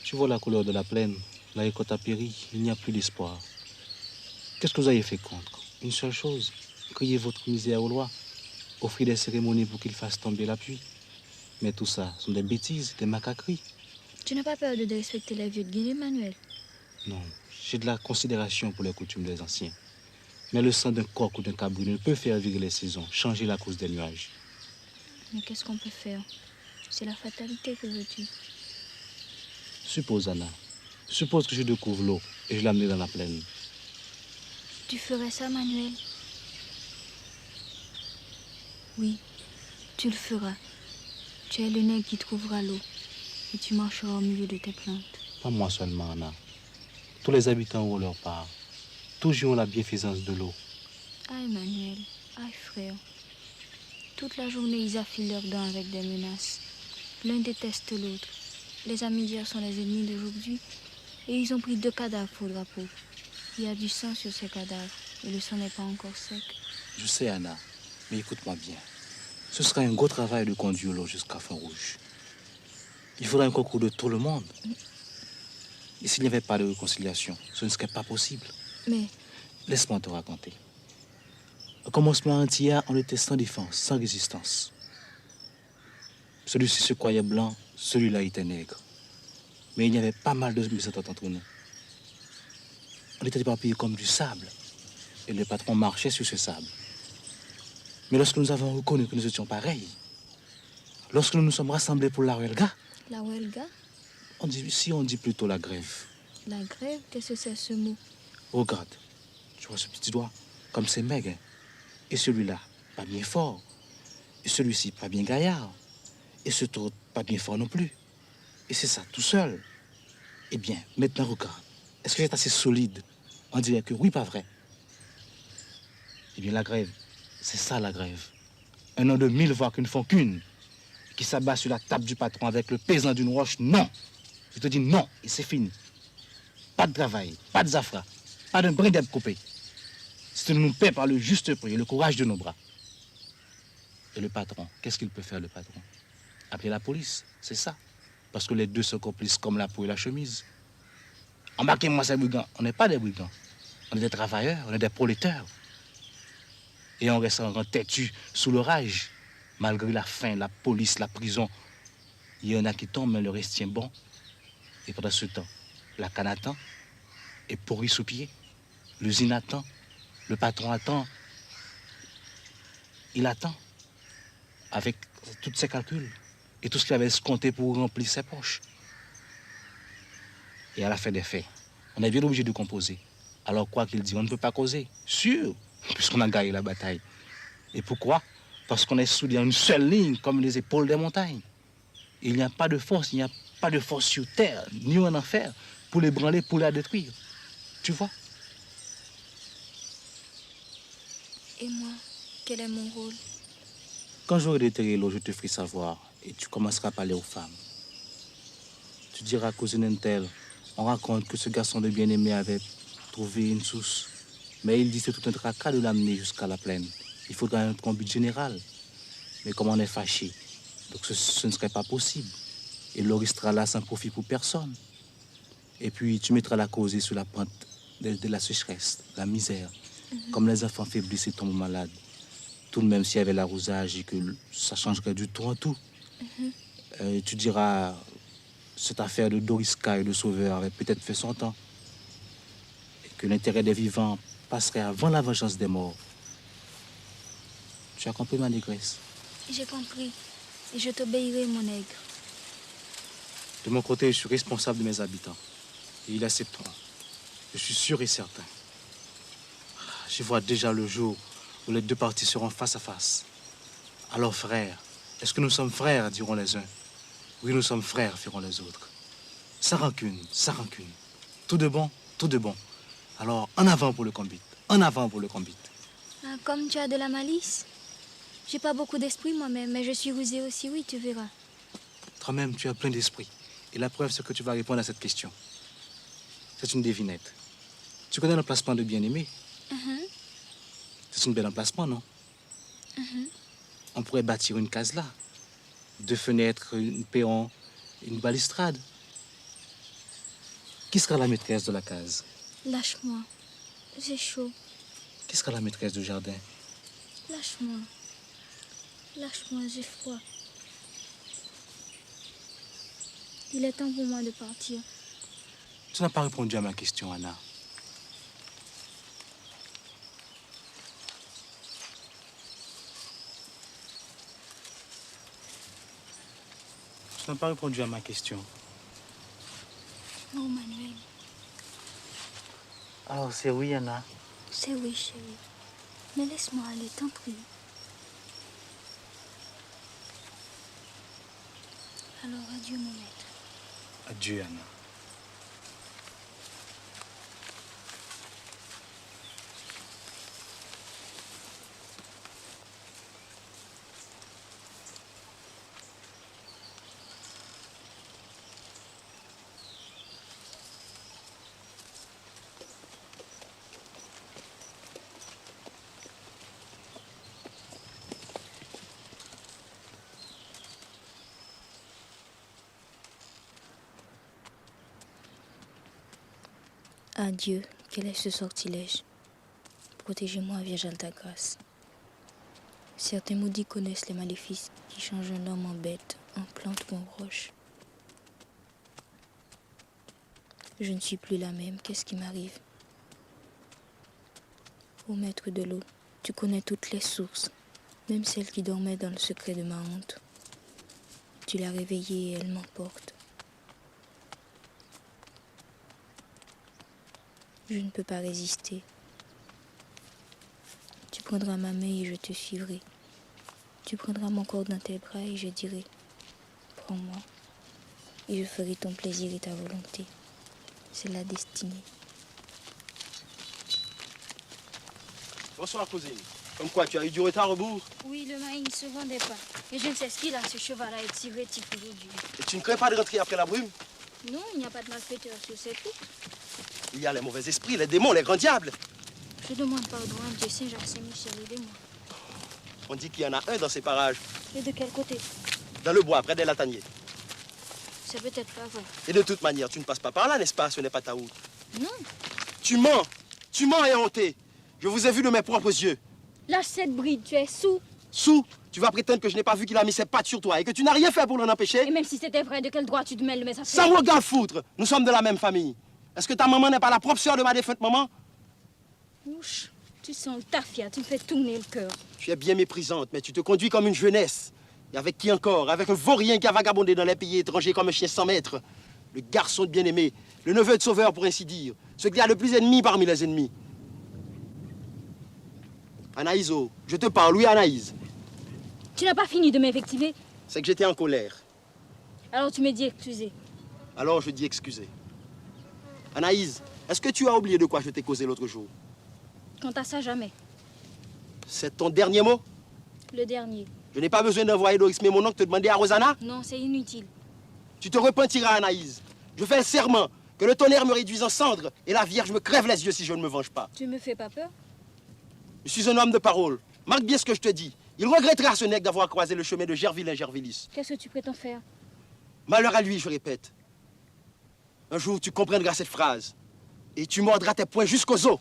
Tu vois la couleur de la plaine, la récolte a péri, il n'y a plus d'espoir. Qu'est-ce que vous avez fait contre? Une seule chose, crier votre misère aux lois, offrir des cérémonies pour qu'ils fassent tomber la pluie. Mais tout ça sont des bêtises, des macaqueries. Tu n'as pas peur de respecter les vieux de Guinée, Manuel? Non, j'ai de la considération pour les coutumes des anciens. Mais le sang d'un coq ou d'un cabrou ne peut faire virer les saisons, changer la cause des nuages. Mais qu'est-ce qu'on peut faire? C'est la fatalité, que veux-tu? Suppose, Anna, suppose que je découvre l'eau et je l'amène dans la plaine. Tu ferais ça, Manuel? Oui, tu le feras. Tu es le nègre qui trouvera l'eau et tu marcheras au milieu de tes plantes. Pas moi seulement, Anna. Tous les habitants ont leur part. Tous ont la bienfaisance de l'eau. Aïe, Manuel. Aïe, frère. Toute la journée, ils affilent leurs dents avec des menaces. L'un déteste l'autre. Les amis d'hier sont les ennemis d'aujourd'hui. Et ils ont pris 2 cadavres pour drapeau. Il y a du sang sur ces cadavres. Et le sang n'est pas encore sec. Je sais, Anna, mais écoute-moi bien. Ce sera un gros travail de conduire l'eau jusqu'à Fond-Rouge. Il faudra un concours de tout le monde. Et s'il n'y avait pas de réconciliation, ce ne serait pas possible. Mais... Laisse-moi te raconter. Au commencement entier, on était sans défense, sans résistance. Celui-ci se croyait blanc, celui-là était nègre. Mais il y avait pas mal de mésententes entre nous. On était éparpillés comme du sable. Et le patron marchait sur ce sable. Mais lorsque nous avons reconnu que nous étions pareils, lorsque nous nous sommes rassemblés pour la huelga... La huelga? On dit plutôt la grève. La grève? Qu'est-ce que c'est ce mot? Regarde, tu vois ce petit doigt, comme c'est maigre. Et celui-là, pas bien fort. Et celui-ci, pas bien gaillard. Et ce autre, pas bien fort non plus. Et c'est ça, tout seul. Eh bien, maintenant, regarde. Est-ce que c'est assez solide? On dirait que oui, pas vrai. Eh bien, la grève, c'est ça, la grève. Un homme de 1000 voix qui ne font qu'une. Qui s'abat sur la table du patron avec le pesant d'une roche. Non! Je te dis non, et c'est fini. Pas de travail, pas de zafra, pas d'un brin d'herbe coupé. Si tu nous paies par le juste prix et le courage de nos bras. Et le patron, qu'est-ce qu'il peut faire, le patron? Appeler la police, c'est ça. Parce que les deux sont complices comme la peau et la chemise. Embarquez-moi ces brigands. On n'est pas des brigands. On est des travailleurs, on est des prolétaires. Et on reste en têtu sous l'orage. Malgré la faim, la police, la prison. Il y en a qui tombent, mais le reste tient bon. Et pendant ce temps, la canne attend, est pourrie sous pied. L'usine attend, le patron attend. Il attend, avec tous ses calculs et tout ce qu'il avait escompté pour remplir ses poches. Et à la fin des faits, on est bien obligé de composer. Alors quoi qu'il dit, on ne peut pas causer. Sûr, puisqu'on a gagné la bataille. Et pourquoi? Parce qu'on est soudés en une seule ligne, comme les épaules des montagnes. Il n'y a pas de force, il n'y a pas de force sur terre, ni en enfer, pour les branler, pour la détruire. Tu vois? Et moi, quel est mon rôle? Quand j'aurai déterré l'eau, je te ferai savoir et tu commenceras à parler aux femmes. Tu diras, cousine Intel, on raconte que ce garçon de bien-aimé avait trouvé une source. Mais il dit que c'est tout un tracas de l'amener jusqu'à la plaine. Il faudra un combat général. Mais comme on est fâché, donc ce ne serait pas possible. Et l'eau restera là sans profit pour personne. Et puis tu mettras la causée sur la pente de la sécheresse, la misère. Comme les enfants faiblissent et tombent malades. Tout de même s'il y avait l'arrosage et que ça changerait du tout en tout. Tu diras, cette affaire de Doriska et de Sauveur avait peut-être fait son temps. Et que l'intérêt des vivants passerait avant la vengeance des morts. Tu as compris, ma négresse? J'ai compris. Et je t'obéirai, mon nègre. De mon côté, je suis responsable de mes habitants. Et ils accepteront. Je suis sûr et certain. Je vois déjà le jour où les deux parties seront face à face. Alors, frères, est-ce que nous sommes frères, diront les uns? Oui, nous sommes frères, diront les autres. Sans rancune, sans rancune. Tout de bon, tout de bon. Alors, en avant pour le combat. En avant pour le combat. Ah, comme tu as de la malice. J'ai pas beaucoup d'esprit moi-même, mais je suis rusée aussi, oui, tu verras. Toi-même, tu as plein d'esprit. Et la preuve, c'est que tu vas répondre à cette question. C'est une devinette. Tu connais l'emplacement de bien-aimé? C'est un bel emplacement, non? On pourrait bâtir une case là. 2 fenêtres, une perron, une balustrade. Qui sera la maîtresse de la case? Lâche-moi. J'ai chaud. Qui sera la maîtresse du jardin? Lâche-moi. Lâche-moi, j'ai froid. Il est temps pour moi de partir. Tu n'as pas répondu à ma question, Anna. Tu n'as pas répondu à ma question. Non, Manuel. Alors, c'est oui, Anna. C'est oui, chérie. Mais laisse-moi aller, t'en prie. Alors, adieu, mon maître. Adieu, Anna. Adieu, quel est ce sortilège? Protégez-moi, Vierge Alta-Grâce. Certains maudits connaissent les maléfices qui changent un homme en bête, en plante ou en roche. Je ne suis plus la même, qu'est-ce qui m'arrive? Ô maître de l'eau, tu connais toutes les sources, même celle qui dormait dans le secret de ma honte. Tu l'as réveillée et elle m'emporte. Je ne peux pas résister. Tu prendras ma main et je te suivrai. Tu prendras mon corps dans tes bras et je dirai, prends-moi. Et je ferai ton plaisir et ta volonté. C'est la destinée. Bonsoir, cousine. Comme quoi, tu as eu du retard au bout? Oui, le maïs ne se vendait pas. Et je ne sais ce qu'il a, ce cheval-là est si rétif aujourd'hui. Et tu ne crains pas de rentrer après la brume? Non, il n'y a pas de malfaiteur sur cette route. Il y a les mauvais esprits, les démons, les grands diables. Je demande pardon à Dieu Saint-Jacques Saint-Michel, aidez-moi. On dit qu'il y en a un dans ces parages. Et de quel côté? Dans le bois, près des lataniers. C'est peut-être pas vrai. Et de toute manière, tu ne passes pas par là, n'est-ce pas? Ce n'est pas ta route. Non. Tu mens. Tu mens et honté. Je vous ai vu de mes propres yeux. Lâche cette bride, tu es sous. Sous? Tu vas prétendre que je n'ai pas vu qu'il a mis ses pattes sur toi et que tu n'as rien fait pour l'en empêcher? Et même si c'était vrai, de quel droit tu te mêles de mes affaires? Ça me regarde foutre. Nous sommes de la même famille. Est-ce que ta maman n'est pas la propre sœur de ma défunte maman? Ouch, tu sens le tafia, tu me fais tourner le cœur. Tu es bien méprisante, mais tu te conduis comme une jeunesse. Et avec qui encore? Avec un vaurien qui a vagabondé dans les pays étrangers comme un chien sans maître. Le garçon de bien-aimé, le neveu de sauveur pour ainsi dire. Ce qui a le plus ennemi parmi les ennemis. Anaïso, je te parle, oui Anaïs. Tu n'as pas fini de m'invectiver? C'est que j'étais en colère. Alors tu me dis excusez. Alors je dis excusez. Anaïs, Est-ce que tu as oublié de quoi je t'ai causé l'autre jour? Quant à ça, jamais. C'est ton dernier mot? Le dernier. Je n'ai pas besoin d'envoyer Doris mais mon oncle te demander à Rosanna? Non, c'est inutile. Tu te repentiras, Anaïs. Je fais le serment que le tonnerre me réduise en cendres et la Vierge me crève les yeux si je ne me venge pas. Tu me fais pas peur? Je suis un homme de parole. Marque bien ce que je te dis. Il regrettera ce nègre d'avoir croisé le chemin de Gervillin-Gervillis. Qu'est-ce que tu prétends faire? Malheur à lui, je répète. Un jour, tu comprendras cette phrase. Et tu mordras tes poings jusqu'aux os.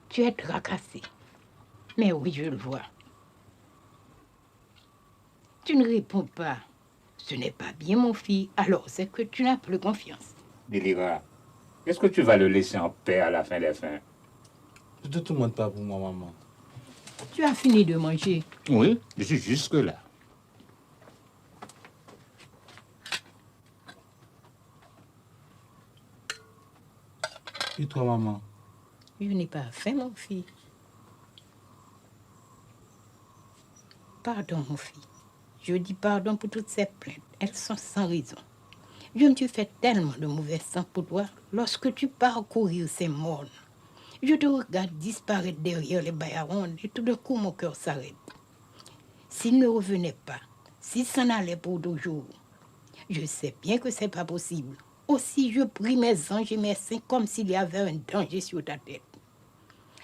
Tu es tracassé. Mais oui, je le vois. Tu ne réponds pas. Ce n'est pas bien, mon fils. Alors, c'est que tu n'as plus confiance. Délira, est-ce que tu vas le laisser en paix à la fin des fins? Je ne te demande pas pour moi, maman. Tu as fini de manger? Oui, je suis jusque-là. Et toi, maman? Je n'ai pas faim, mon fils. Pardon, mon fils. Je dis pardon pour toutes ces plaintes. Elles sont sans raison. Je me suis fait tellement de mauvais sang pour toi. Lorsque tu parcourir ces mornes, je te regarde disparaître derrière les baillarons et tout d'un coup, mon cœur s'arrête. S'il ne revenait pas, s'il s'en allait pour toujours, je sais bien que c'est pas possible. Aussi, je prie mes anges et mes saints comme s'il y avait un danger sur ta tête.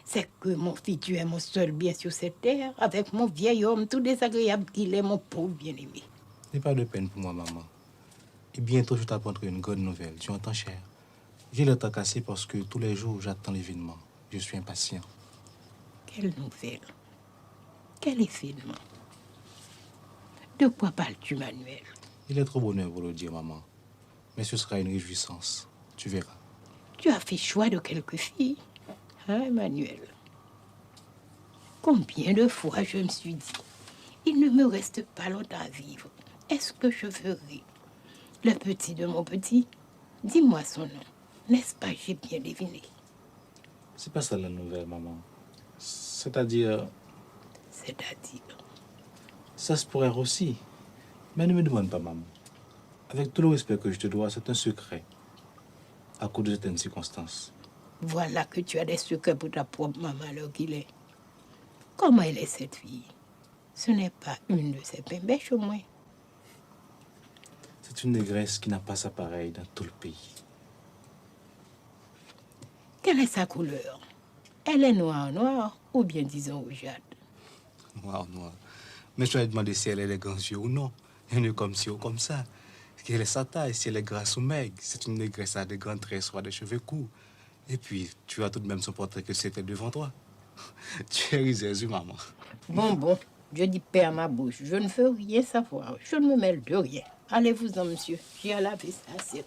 C'est que, mon fils, tu es mon seul bien sur cette terre, avec mon vieil homme tout désagréable qu'il est, mon pauvre bien-aimé. N'aie pas de peine pour moi, maman. Et bientôt, je t'apprendrai une bonne nouvelle. Tu entends, cher? J'ai le temps cassé parce que tous les jours, j'attends l'événement. Je suis impatient. Quelle nouvelle? Quel événement? De quoi parles-tu, Manuel? Il est trop bonheur pour le dire, maman. Mais ce sera une réjouissance. Tu verras. Tu as fait choix de quelques filles? Hein, Emmanuel? Combien de fois je me suis dit, il ne me reste pas longtemps à vivre. Est-ce que je ferai le petit de mon petit? Dis-moi son nom. N'est-ce pas, j'ai bien deviné? C'est pas ça la nouvelle, maman. C'est-à-dire... C'est-à-dire? Ça se pourrait aussi. Mais ne me demande pas, maman. Avec tout le respect que je te dois, c'est un secret. À cause de certaines circonstances. Voilà que tu as des secrets pour ta propre maman, alors qu'il est. Comment elle est, cette fille? Ce n'est pas une de ces bébêches, au moins. C'est une négresse qui n'a pas sa pareille dans tout le pays. Quelle est sa couleur? Elle est noire ou bien disons rougeâtre? Noire. Mais je vais demander si elle a les grands yeux ou non. Elle est comme ci ou comme ça. Quelle est sa taille, si elle est grasse ou maigre. C'est une négresse à des grands traits, soit des cheveux courts. Et puis, tu as tout de même son portrait que c'était devant toi. Tu es risée, maman. Bon, je dis paix à ma bouche. Je ne veux rien savoir. Je ne me mêle de rien. Allez-vous-en, monsieur. J'ai à laver ça assiette.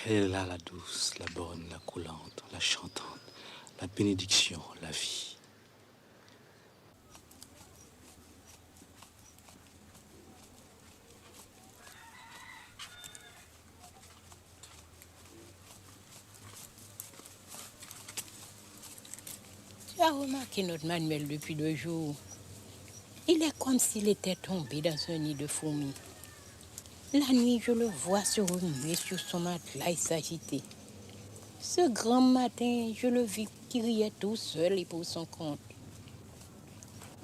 Elle est là, la douce, la bonne, la coulante, la chantante, la bénédiction, la vie. Tu as remarqué notre Manuel depuis 2 jours. Il est comme s'il était tombé dans un nid de fourmis. La nuit, je le vois se remuer sur son matelas et s'agiter. Ce grand matin, je le vis qui riait tout seul et pour son compte.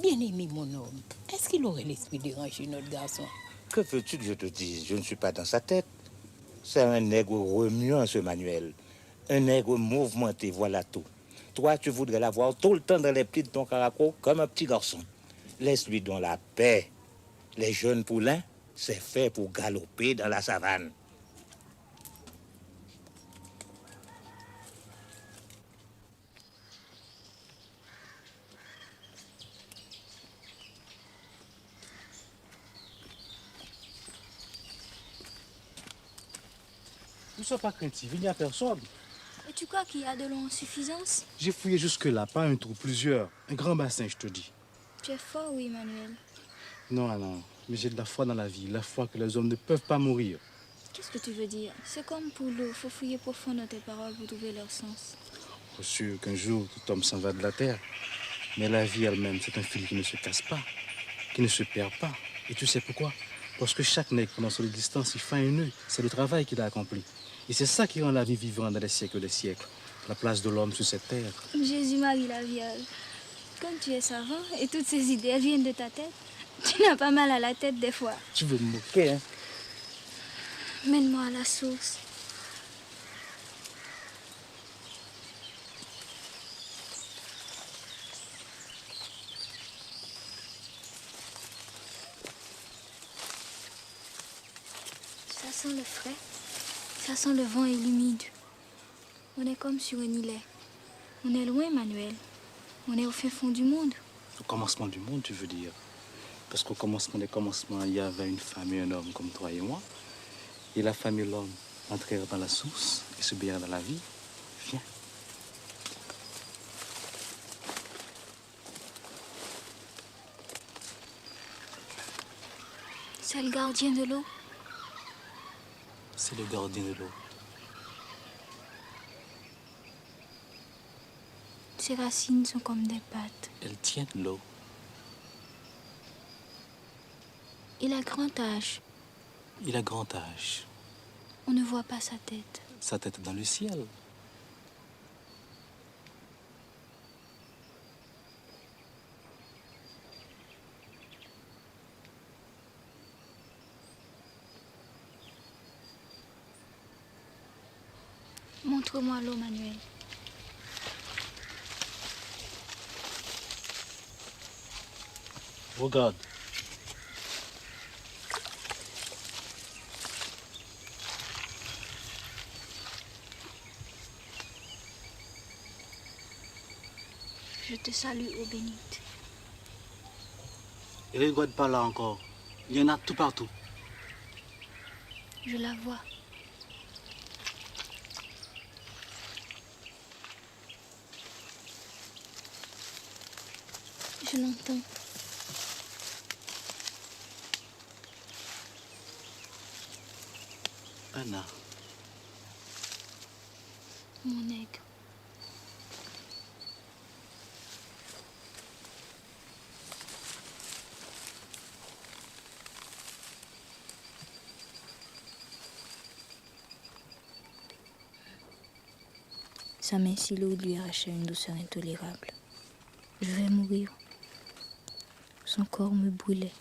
Bien-aimé, mon homme, est-ce qu'il aurait l'esprit déranger notre garçon? Que veux-tu que je te dise? Je ne suis pas dans sa tête. C'est un nègre remuant, ce Manuel. Un nègre mouvementé, voilà tout. Toi, tu voudrais l'avoir tout le temps dans les plis de ton caraco comme un petit garçon. Laisse-lui donc la paix. Les jeunes poulains, c'est fait pour galoper dans la savane. Ne sois pas craintif, il n'y a personne. Et tu crois qu'il y a de l'eau en suffisance? J'ai fouillé jusque-là, pas un trou, plusieurs. Un grand bassin, je te dis. Tu es fort, oui, Manuel. Non, non, mais j'ai de la foi dans la vie, la foi que les hommes ne peuvent pas mourir. Qu'est-ce que tu veux dire? C'est comme pour l'eau, faut fouiller profond dans tes paroles pour trouver leur sens. Bien sûr qu'un jour, tout homme s'en va de la terre. Mais la vie elle-même, c'est un fil qui ne se casse pas, qui ne se perd pas. Et tu sais pourquoi? Parce que chaque nègre, pendant son existence, il fait un nœud. C'est le travail qu'il a accompli. Et c'est ça qui rend la vie vivante dans les siècles des siècles. La place de l'homme sur cette terre. Jésus-Marie la Vierge, comme tu es savant et toutes ces idées elles viennent de ta tête, tu n'as pas mal à la tête des fois. Tu veux me moquer, hein? Mène-moi à la source. Ça sent le frais, ça sent le vent et l'humide. On est comme sur un îlet. On est loin, Manuel. On est au fin fond du monde. Au commencement du monde, tu veux dire? Parce qu'au commencement des commencements, il y avait une femme et un homme comme toi et moi. Et la femme et l'homme entrèrent dans la source et se baigneront dans la vie. Viens. C'est le gardien de l'eau. C'est le gardien de l'eau. Ses racines sont comme des pattes. Elles tiennent l'eau. Il a grand âge. Il a grand âge. On ne voit pas sa tête. Sa tête est dans le ciel. Montre-moi l'eau, Manuel. Regarde. Je te salue, ô bénite. Et regarde pas là encore. Il y en a tout partout. Je la vois. Je l'entends. Anna. Mon aigle. Sa main si lourde lui arrachait une douceur intolérable. Je vais mourir. Son corps me brûlait.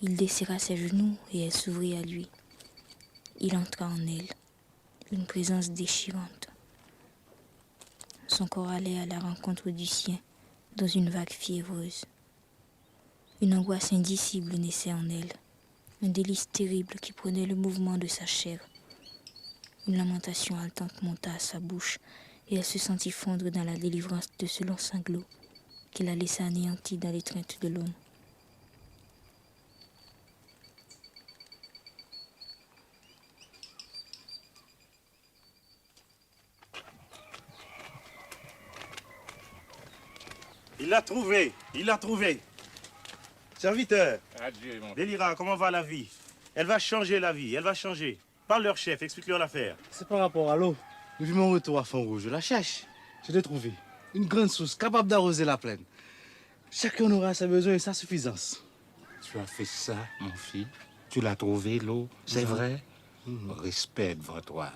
Il desserra ses genoux et elle s'ouvrit à lui. Il entra en elle, une présence déchirante. Son corps allait à la rencontre du sien dans une vague fiévreuse. Une angoisse indicible naissait en elle, un délice terrible qui prenait le mouvement de sa chair. Une lamentation haletante monta à sa bouche et elle se sentit fondre dans la délivrance de ce long sanglot qui la laissa anéantie dans l'étreinte de l'homme. Il l'a trouvé, il l'a trouvé. Serviteur. Adieu, mon Délira, comment va la vie? Elle va changer la vie, elle va changer. Parle leur chef, explique-leur l'affaire. C'est par rapport à l'eau. Depuis mon retour à Font-Rouge, je la cherche. Je l'ai trouvée. Une grande source capable d'arroser la plaine. Chacun aura ses besoins et sa suffisance. Tu as fait ça, mon fils? Tu l'as trouvé, l'eau? C'est vrai? Respect devant toi.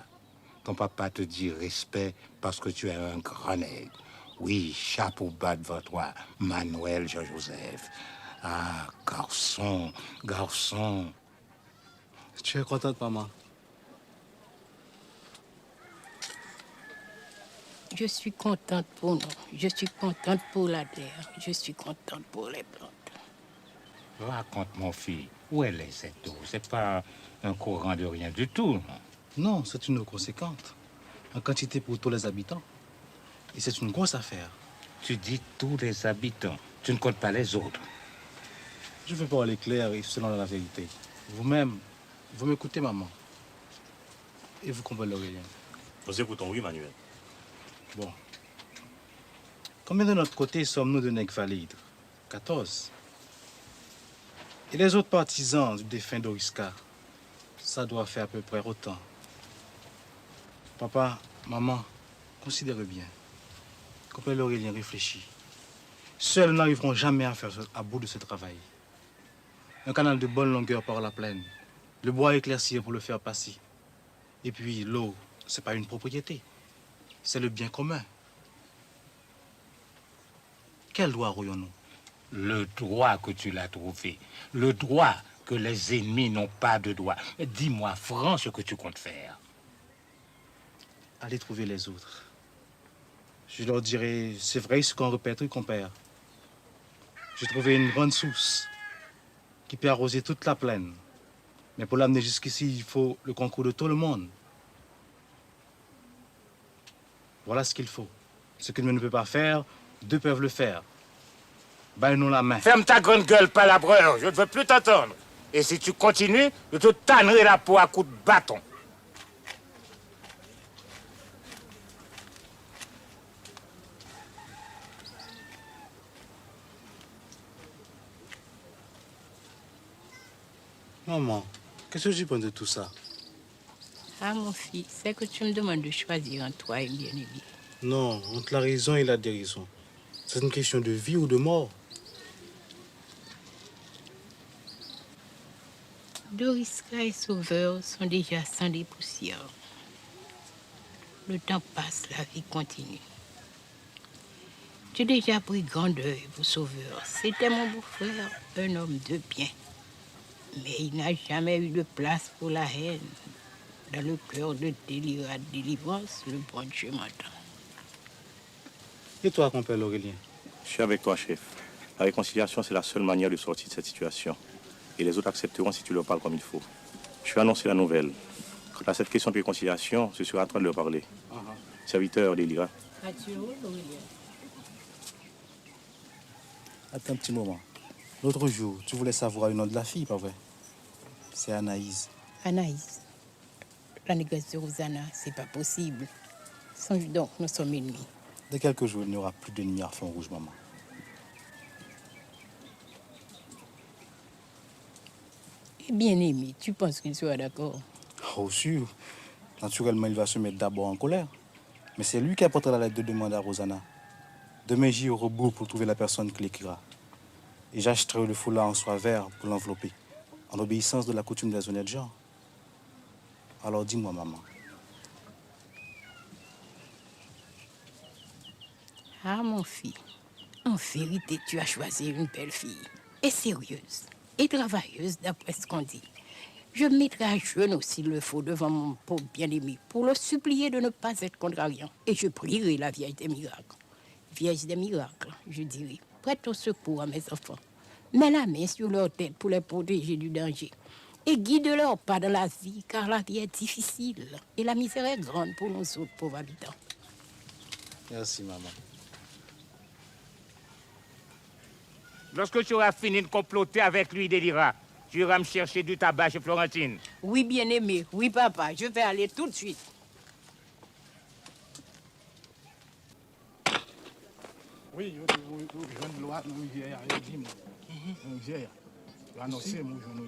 Ton papa te dit respect parce que tu es un grand nègre. Oui, chapeau bas devant toi, Manuel Jean-Joseph. Ah, garçon, garçon. Tu es contente, maman? Je suis contente pour nous. Je suis contente pour la terre. Je suis contente pour les plantes. Raconte, mon fils, où elle est cette eau? C'est pas un courant de rien du tout. Non, c'est une eau conséquente. En quantité pour tous les habitants. Et c'est une grosse affaire. Tu dis tous les habitants. Tu ne comptes pas les autres. Je veux parler clair et selon la vérité. Vous-même, vous m'écoutez, maman. Et vous comprenez rien. Nous écoutons, oui, Manuel. Bon. Combien de notre côté sommes-nous de nègres valides? 14. Et les autres partisans du défunt Doriska, ça doit faire à peu près autant. Papa, maman, considérez bien. Compère Aurélien réfléchit. Seuls n'arriveront jamais à faire à bout de ce travail. Un canal de bonne longueur par la plaine. Le bois éclairci pour le faire passer. Et puis l'eau, c'est pas une propriété. C'est le bien commun. Quel droit aurions-nous? Le droit que tu l'as trouvé. Le droit que les ennemis n'ont pas de droit. Dis-moi franc ce que tu comptes faire. Allez trouver les autres. Je leur dirai, c'est vrai ce qu'on répète, oui, compère. J'ai trouvé une grande source qui peut arroser toute la plaine. Mais pour l'amener jusqu'ici, il faut le concours de tout le monde. Voilà ce qu'il faut. Ce qu'une main ne peut pas faire, deux peuvent le faire. Baille-nous la main. Ferme ta grande gueule, palabreur. Je ne veux plus t'entendre. Et si tu continues, je te tannerai la peau à coups de bâton. Maman, qu'est-ce que tu penses de tout ça? Ah, mon fils, c'est que tu me demandes de choisir entre toi et bien-aimé. Non, entre la raison et la déraison. C'est une question de vie ou de mort. Doriska et Sauveur sont déjà sans des poussières. Le temps passe, la vie continue. J'ai déjà pris grand deuil pour Sauveur. C'était mon beau-frère, un homme de bien. Mais il n'a jamais eu de place pour la haine. Dans le cœur de Délira de délivrance, le bon Dieu m'entend. Et toi, compère Aurélien? Je suis avec toi, chef. La réconciliation, c'est la seule manière de sortir de cette situation. Et les autres accepteront si tu leur parles comme il faut. Je vais annoncer la nouvelle. Quant à cette question de réconciliation, je suis en train de leur parler. Serviteur Délira. Adieu, Aurélien. Attends un petit moment. L'autre jour, tu voulais savoir le nom de la fille, pas vrai? C'est Anaïs. Anaïs, la négresse de Rosanna, c'est pas possible. Songe donc, nous sommes ennemis. Dans quelques jours, il n'y aura plus d'ennemis à Font-Rouge, maman. Et bien aimé, tu penses qu'il sera d'accord? Oh, sûr. Naturellement, il va se mettre d'abord en colère. Mais c'est lui qui apportera la lettre de demande à Rosanna. Demain, j'irai au rebours pour trouver la personne qui l'écrira. Et j'achèterai le foulard en soie vert pour l'envelopper, en obéissance de la coutume des honnêtes gens. Alors dis-moi, maman. Ah, mon fils, en vérité, tu as choisi une belle fille. Et sérieuse, et travailleuse, d'après ce qu'on dit. Je me mettrai à genoux s'il le faut devant mon pauvre bien-aimé pour le supplier de ne pas être contrariant. Et je prierai la Vierge des miracles. Vierge des miracles, je dirai. Prête au secours à mes enfants. Mets la main sur leur tête pour les protéger du danger. Et guide-leur pas dans la vie, car la vie est difficile. Et la misère est grande pour nous autres pauvres habitants. Merci, maman. Lorsque tu auras fini de comploter avec lui, Délira, tu iras me chercher du tabac chez Florentine. Oui, bien-aimé. Oui, papa. Je vais aller tout de suite. Oui, je viens de loi dans la rivière, il dit, dans la rivière. Je vais annoncer mon journaux.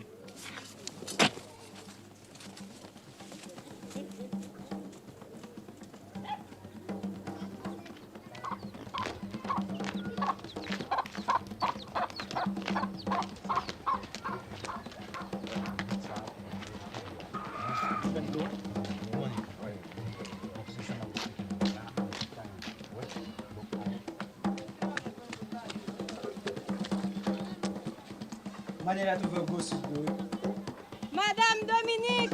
Madame Dominique,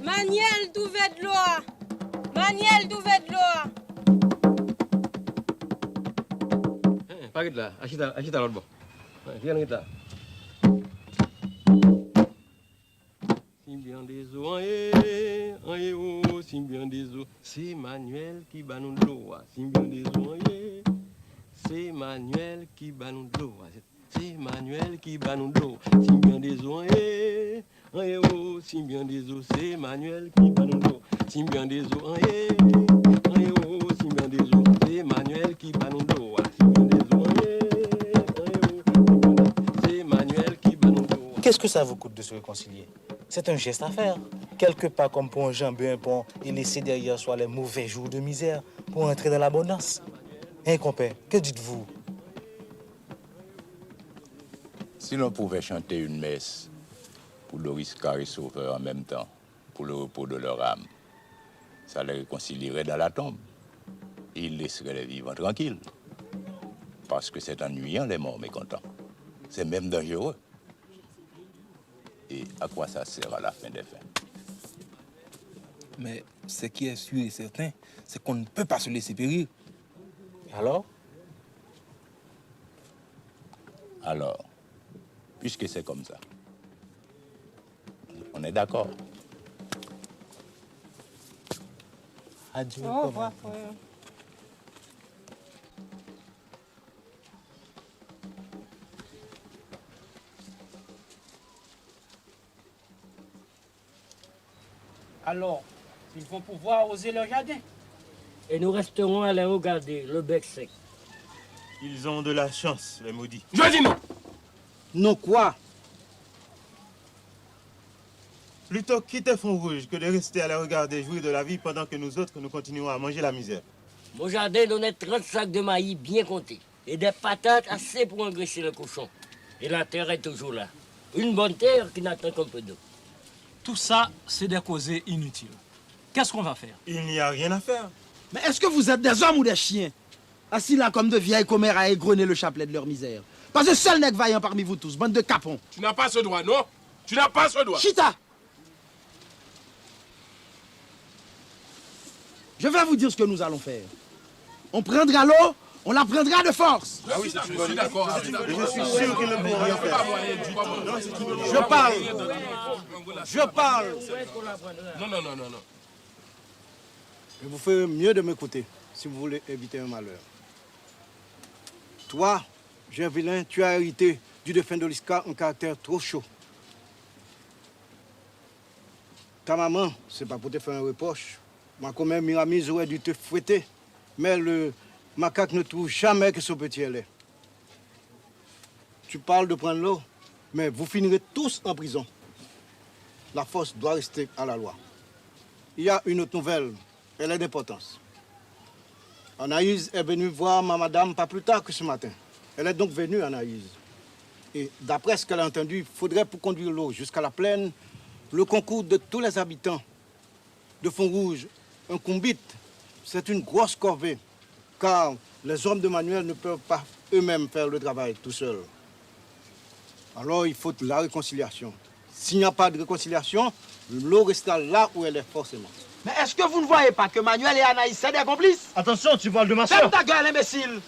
Maniel d'ouvert de l'eau. Maniel d'ouvert de l'eau. Pas là, achète à l'autre bord. Viens là. Symbian des eaux, oh, Symbian des eaux. C'est Manuel qui bat nous de l'eau. Symbian des eaux, c'est Manuel qui bat nous de l'eau. C'est Manuel qui bat nous de l'eau. Symbian des eaux, oh, Symbian des eaux. C'est Manuel qui bat nous de l'eau. Symbian des eaux, oh, Symbian des eaux. C'est Manuel qui bat nous de l'eau. Symbian des eaux, c'est Manuel qui bat nous de l'eau. Qu'est-ce que ça vous coûte de se réconcilier? C'est un geste à faire. Quelque part comme pour enjamber un pont et laisser derrière soi les mauvais jours de misère pour entrer dans l'abondance. Hein, compère, que dites-vous? Si l'on pouvait chanter une messe pour Doris Carré Sauveur en même temps, pour le repos de leur âme, ça les réconcilierait dans la tombe. Et ils laisseraient les vivants tranquilles. Parce que c'est ennuyant, les morts mécontents. C'est même dangereux. Et à quoi ça sert à la fin des fins? Mais ce qui est sûr et certain, c'est qu'on ne peut pas se laisser périr. Alors? Alors, puisque c'est comme ça, on est d'accord. Adieu. Au revoir, frère. Alors, ils vont pouvoir arroser leur jardin. Et nous resterons à les regarder, le bec sec. Ils ont de la chance, les maudits. Je dis non. Non quoi? Plutôt quitter Font-Rouge que de rester à les regarder jouir de la vie pendant que nous autres, nous continuons à manger la misère. Mon jardin donnait 30 sacs de maïs bien comptés. Et des patates assez pour engraisser le cochon. Et la terre est toujours là. Une bonne terre qui n'attend qu'un peu d'eau. Tout ça, c'est des causées inutiles. Qu'est-ce qu'on va faire? Il n'y a rien à faire. Mais est-ce que vous êtes des hommes ou des chiens? Assis là comme de vieilles commères à égrener le chapelet de leur misère. Pas un seul nègre vaillant parmi vous tous, bande de capons. Tu n'as pas ce droit, non? Tu n'as pas ce droit. Chita! Je vais vous dire ce que nous allons faire. On prendra l'eau, on la prendra de force. Ah oui, je suis d'accord. Je suis sûr qu'ils ne pourront rien faire. Je parle. Je parle. Non. Et vous ferez mieux de m'écouter si vous voulez éviter un malheur. Toi, jeune vilain, tu as hérité du défunt de Liska un caractère trop chaud. Ta maman, c'est pas pour te faire un reproche. Moi, quand même, Miramise aurait dû te fouetter. Mais le macaque ne trouve jamais que son petit lait. Tu parles de prendre l'eau, mais vous finirez tous en prison. La force doit rester à la loi. Il y a une autre nouvelle, elle est d'importance. Anaïs est venue voir ma madame pas plus tard que ce matin. Elle est donc venue, Anaïs. Et d'après ce qu'elle a entendu, il faudrait pour conduire l'eau jusqu'à la plaine, le concours de tous les habitants de Font-Rouge. Un combite, c'est une grosse corvée, car les hommes de Manuel ne peuvent pas eux-mêmes faire le travail tout seuls. Alors il faut la réconciliation. S'il n'y a pas de réconciliation, l'eau restera là où elle est forcément. Mais est-ce que vous ne voyez pas que Manuel et Anaïs, c'est des complices? Attention, tu parles de ma soeur. Ferme ta gueule, imbécile!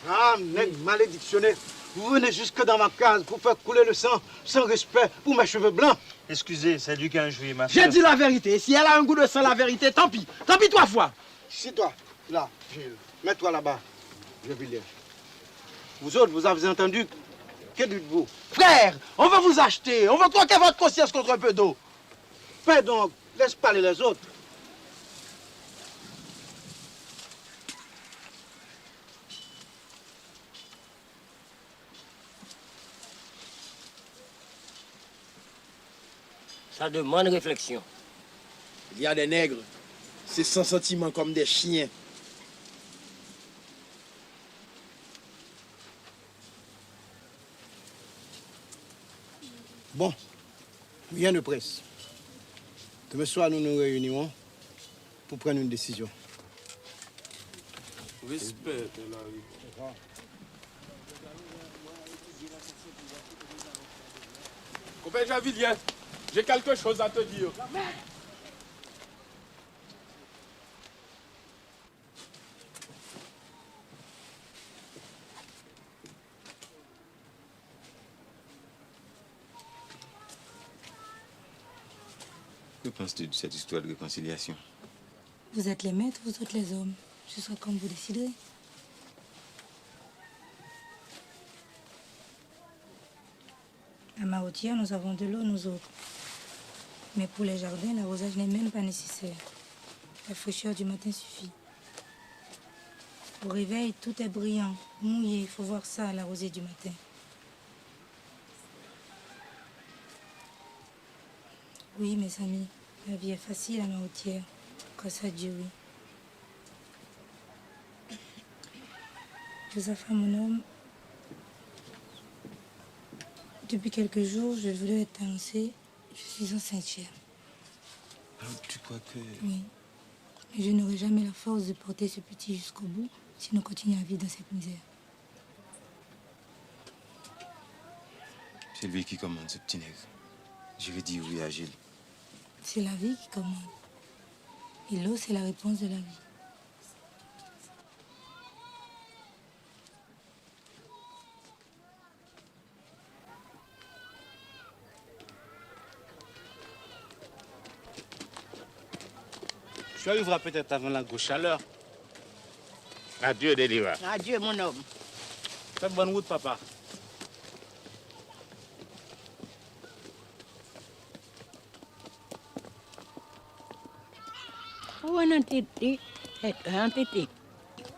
Ah, nègre malédictionné. Vous venez jusque dans ma case pour faire couler le sang sans respect pour mes cheveux blancs. Excusez, c'est lui qui a injurié ma soeur. J'ai dit la vérité. Et si elle a un goût de sang, la vérité, tant pis. Tant pis 3 fois. Si toi, là, Gilles, mets-toi là-bas. Je vais lire. Vous autres, vous avez entendu? Que dites-vous? Frère, on veut vous acheter. On veut troquer votre conscience contre un peu d'eau. Fais donc, laisse parler les autres. Ça demande réflexion. Il y a des nègres, c'est sans sentiment comme des chiens. Bon, rien ne presse. Demain soir, nous nous réunirons pour prendre une décision. Respect, Copain Javilien, j'ai quelque chose à te dire. Que penses-tu de cette histoire de réconciliation? Vous êtes les maîtres, vous êtes les hommes. Ce sera comme vous déciderez. À Mahotia, nous avons de l'eau, nous autres. Mais pour les jardins, l'arrosage n'est même pas nécessaire. La fraîcheur du matin suffit. Au réveil, tout est brillant, mouillé. Il faut voir ça à la rosée du matin. Oui, mes amis, la vie est facile à Mahotia. Grâce à Dieu, oui. Josaphat, mon homme, depuis quelques jours, je voulais t'annoncer, je suis enceinte, chère. Alors, tu crois que... Oui. Mais je n'aurai jamais la force de porter ce petit jusqu'au bout si nous continuons à vivre dans cette misère. C'est lui qui commande, ce petit nègre. Je vais dire oui à Gilles. C'est la vie qui commande. Et l'eau, c'est la réponse de la vie. Tu arriveras peut-être avant la grosse chaleur. Adieu, Deliva. Adieu, mon homme. Fais bonne route, papa. Oh, un entêté.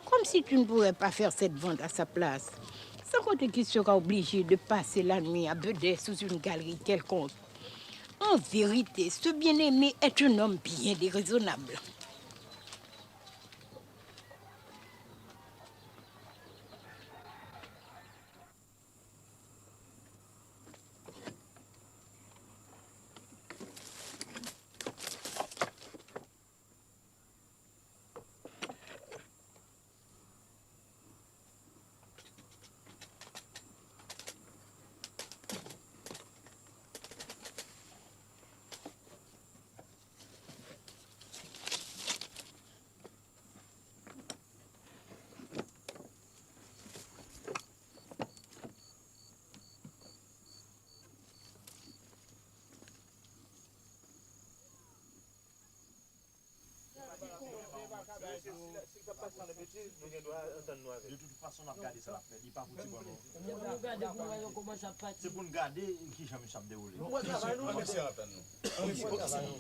Comme si tu ne pourrais pas faire cette vente à sa place. Sans compter qu'il sera obligé de passer la nuit à Bedès sous une galerie quelconque. En vérité, ce bien-aimé est un homme bien déraisonnable. De toute façon, on a regardé ça après. Il pas pour C'est pour nous garder qui jamais ça déroulé. On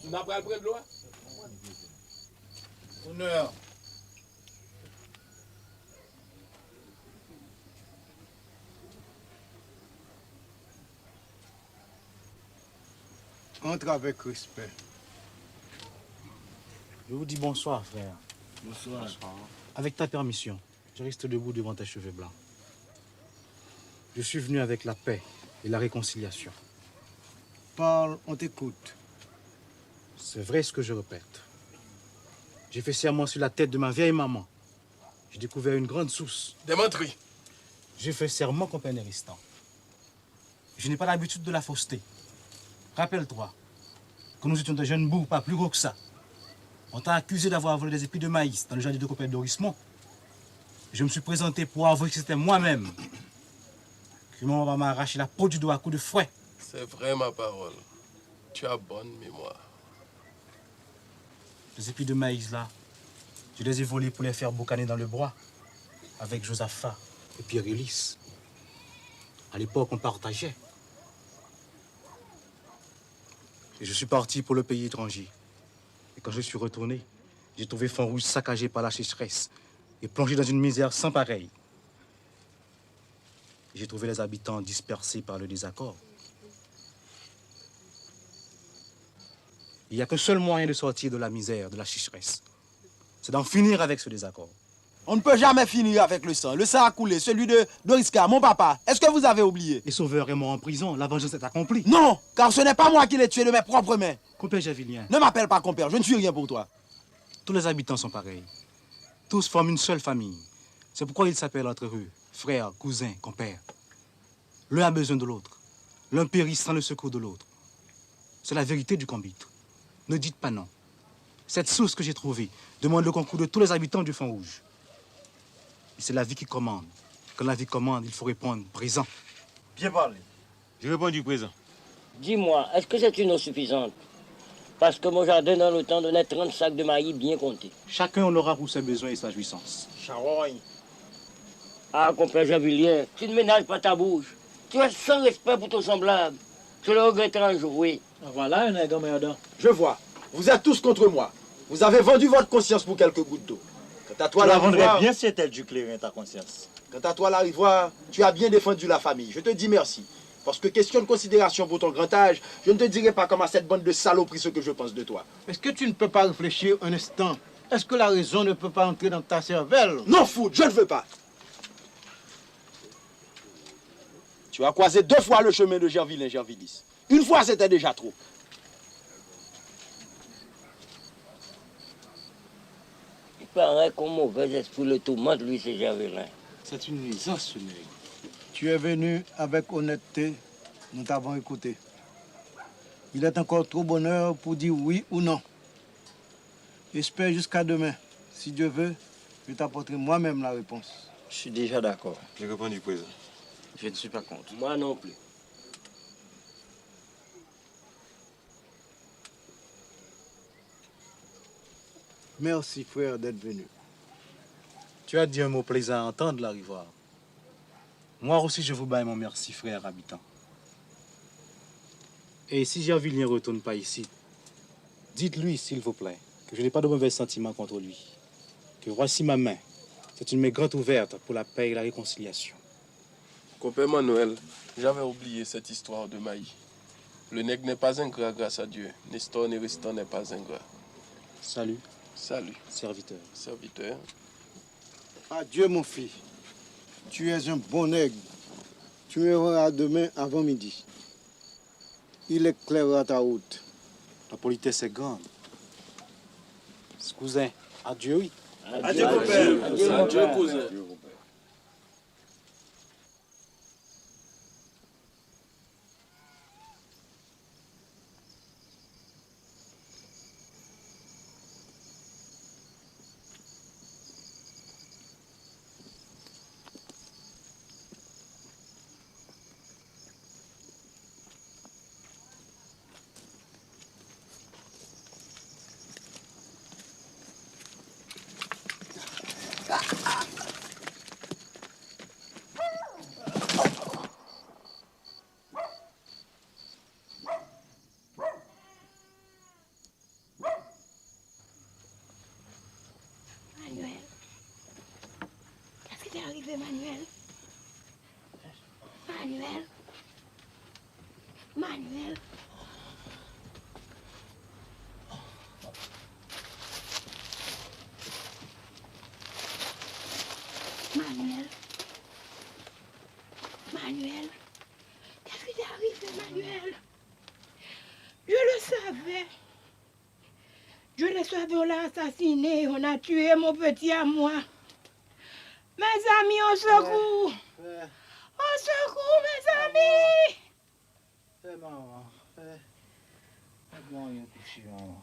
n'a pas le prêt de loi. Honneur. Entre avec respect. Je vous dis bonsoir, frère. Bonsoir. Avec ta permission, je reste debout devant tes cheveux blancs. Je suis venu avec la paix et la réconciliation. Parle, on t'écoute. C'est vrai ce que je répète. J'ai fait serment sur la tête de ma vieille maman. J'ai découvert une grande source. Des menteries. J'ai fait serment comme un restant. Je n'ai pas l'habitude de la fausseté. Rappelle-toi que nous étions des jeunes bourgs, pas plus gros que ça. On t'a accusé d'avoir volé des épis de maïs dans le jardin de copain d'Orismont. Je me suis présenté pour avouer que c'était moi-même qui m'a arraché la peau du doigt à coups de fouet. C'est vrai ma parole. Tu as bonne mémoire. Les épis de maïs là, je les ai volés pour les faire boucaner dans le bois avec Josaphat et Pierre-Élise. À l'époque, on partageait. Et je suis parti pour le pays étranger. Et quand je suis retourné, j'ai trouvé Font-Rouge saccagé par la sécheresse et plongé dans une misère sans pareille. J'ai trouvé les habitants dispersés par le désaccord. Il n'y a qu'un seul moyen de sortir de la misère, de la sécheresse. C'est d'en finir avec ce désaccord. On ne peut jamais finir avec le sang. Le sang a coulé, celui de Doriska, mon papa. Est-ce que vous avez oublié? Et Sauveur est mort en prison, la vengeance est accomplie. Non, car ce n'est pas moi qui l'ai tué de mes propres mains. Compère Javilien. Ne m'appelle pas compère, je ne suis rien pour toi. Tous les habitants sont pareils. Tous forment une seule famille. C'est pourquoi ils s'appellent entre eux frères, cousins, compères. L'un a besoin de l'autre. L'un périt sans le secours de l'autre. C'est la vérité du Combit. Ne dites pas non. Cette source que j'ai trouvée demande le concours de tous les habitants du Fond Rouge. Et c'est la vie qui commande. Quand la vie commande, il faut répondre présent. Bien parlé. Je réponds du présent. Dis-moi, est-ce que c'est une eau suffisante? Parce que mon jardin dans le temps donnait 30 sacs de maïs bien comptés. Chacun en aura pour ses besoins et sa jouissance. Charogne. Ah, compère Javilien, tu ne ménages pas ta bouche. Tu es sans respect pour ton semblable. Je le regretterai un jour, oui. Voilà un nègre merdant. Je vois. Vous êtes tous contre moi. Vous avez vendu votre conscience pour quelques gouttes d'eau. Quant à toi, la vendrais l'Arivoire... bien si c'était du clairin, ta conscience. Quant à toi, l'Arivoire, tu as bien défendu la famille. Je te dis merci. Parce que question de considération pour ton grand âge, je ne te dirai pas comme à cette bande de saloperies ce que je pense de toi. Est-ce que tu ne peux pas réfléchir un instant? Est-ce que la raison ne peut pas entrer dans ta cervelle? Non, foot, je ne veux pas. Tu as croisé 2 fois le chemin de Gerville et Gervillis. Une fois, c'était déjà trop. Il paraît qu'un mauvais esprit le tourmente, lui, c'est Gervelin. C'est une nuisance, ce nègre. Tu es venu avec honnêteté, nous t'avons écouté. Il est encore trop bonheur pour dire oui ou non. Espère jusqu'à demain. Si Dieu veut, je t'apporterai moi-même la réponse. Je suis déjà d'accord. Je réponds du présent. Je ne suis pas contre. Moi non plus. Merci, frère, d'être venu. Tu as dit un mot plaisant à entendre, l'Arivoire. Moi aussi, je vous baille mon merci, frère habitant. Et si Gervilien ne retourne pas ici, dites-lui, s'il vous plaît, que je n'ai pas de mauvais sentiments contre lui. Que voici ma main. C'est une main grande ouverte pour la paix et la réconciliation. Compère Manuel, j'avais oublié cette histoire de Maï. Le nègre n'est pas ingrat grâce à Dieu. Nestor Néristan n'est pas ingrat. Salut. Salut. Serviteur. Serviteur. Adieu, mon fils. Tu es un bon nègre. Tu me verras demain avant midi. Il éclairera ta route. La politesse est grande. Cousin, adieu, oui. Adieu, mon père. Adieu, cousin. Manuel. Qu'est-ce qui t'est arrivé, Manuel? Manuel. Manuel. Manuel. Manuel. Qu'est-ce qui t'est arrivé, Manuel? Je le savais. Je le savais, on l'a assassiné, on a tué mon petit à moi. Mes amis, au secours! Au secours, mes amis! Maman, fais-moi un coucher, maman.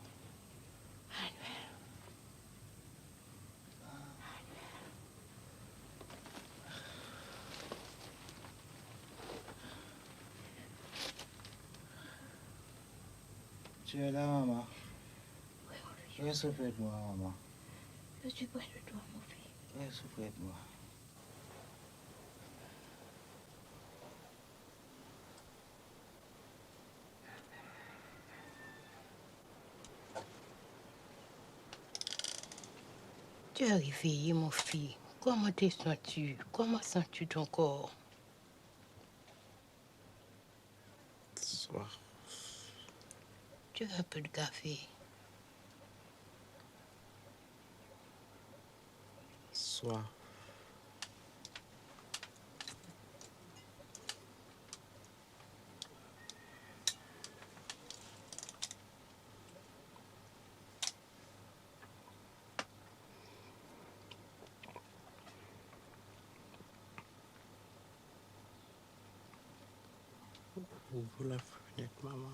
Tu es là, maman. Reste auprès de moi, maman. Je suis près de toi, mon fils. Reste auprès de moi. Tu es réveillé, mon fils. Comment te sens-tu? Comment sens-tu ton corps? Soif. Tu veux un peu de café? Soif. Ouvre la fenêtre, maman.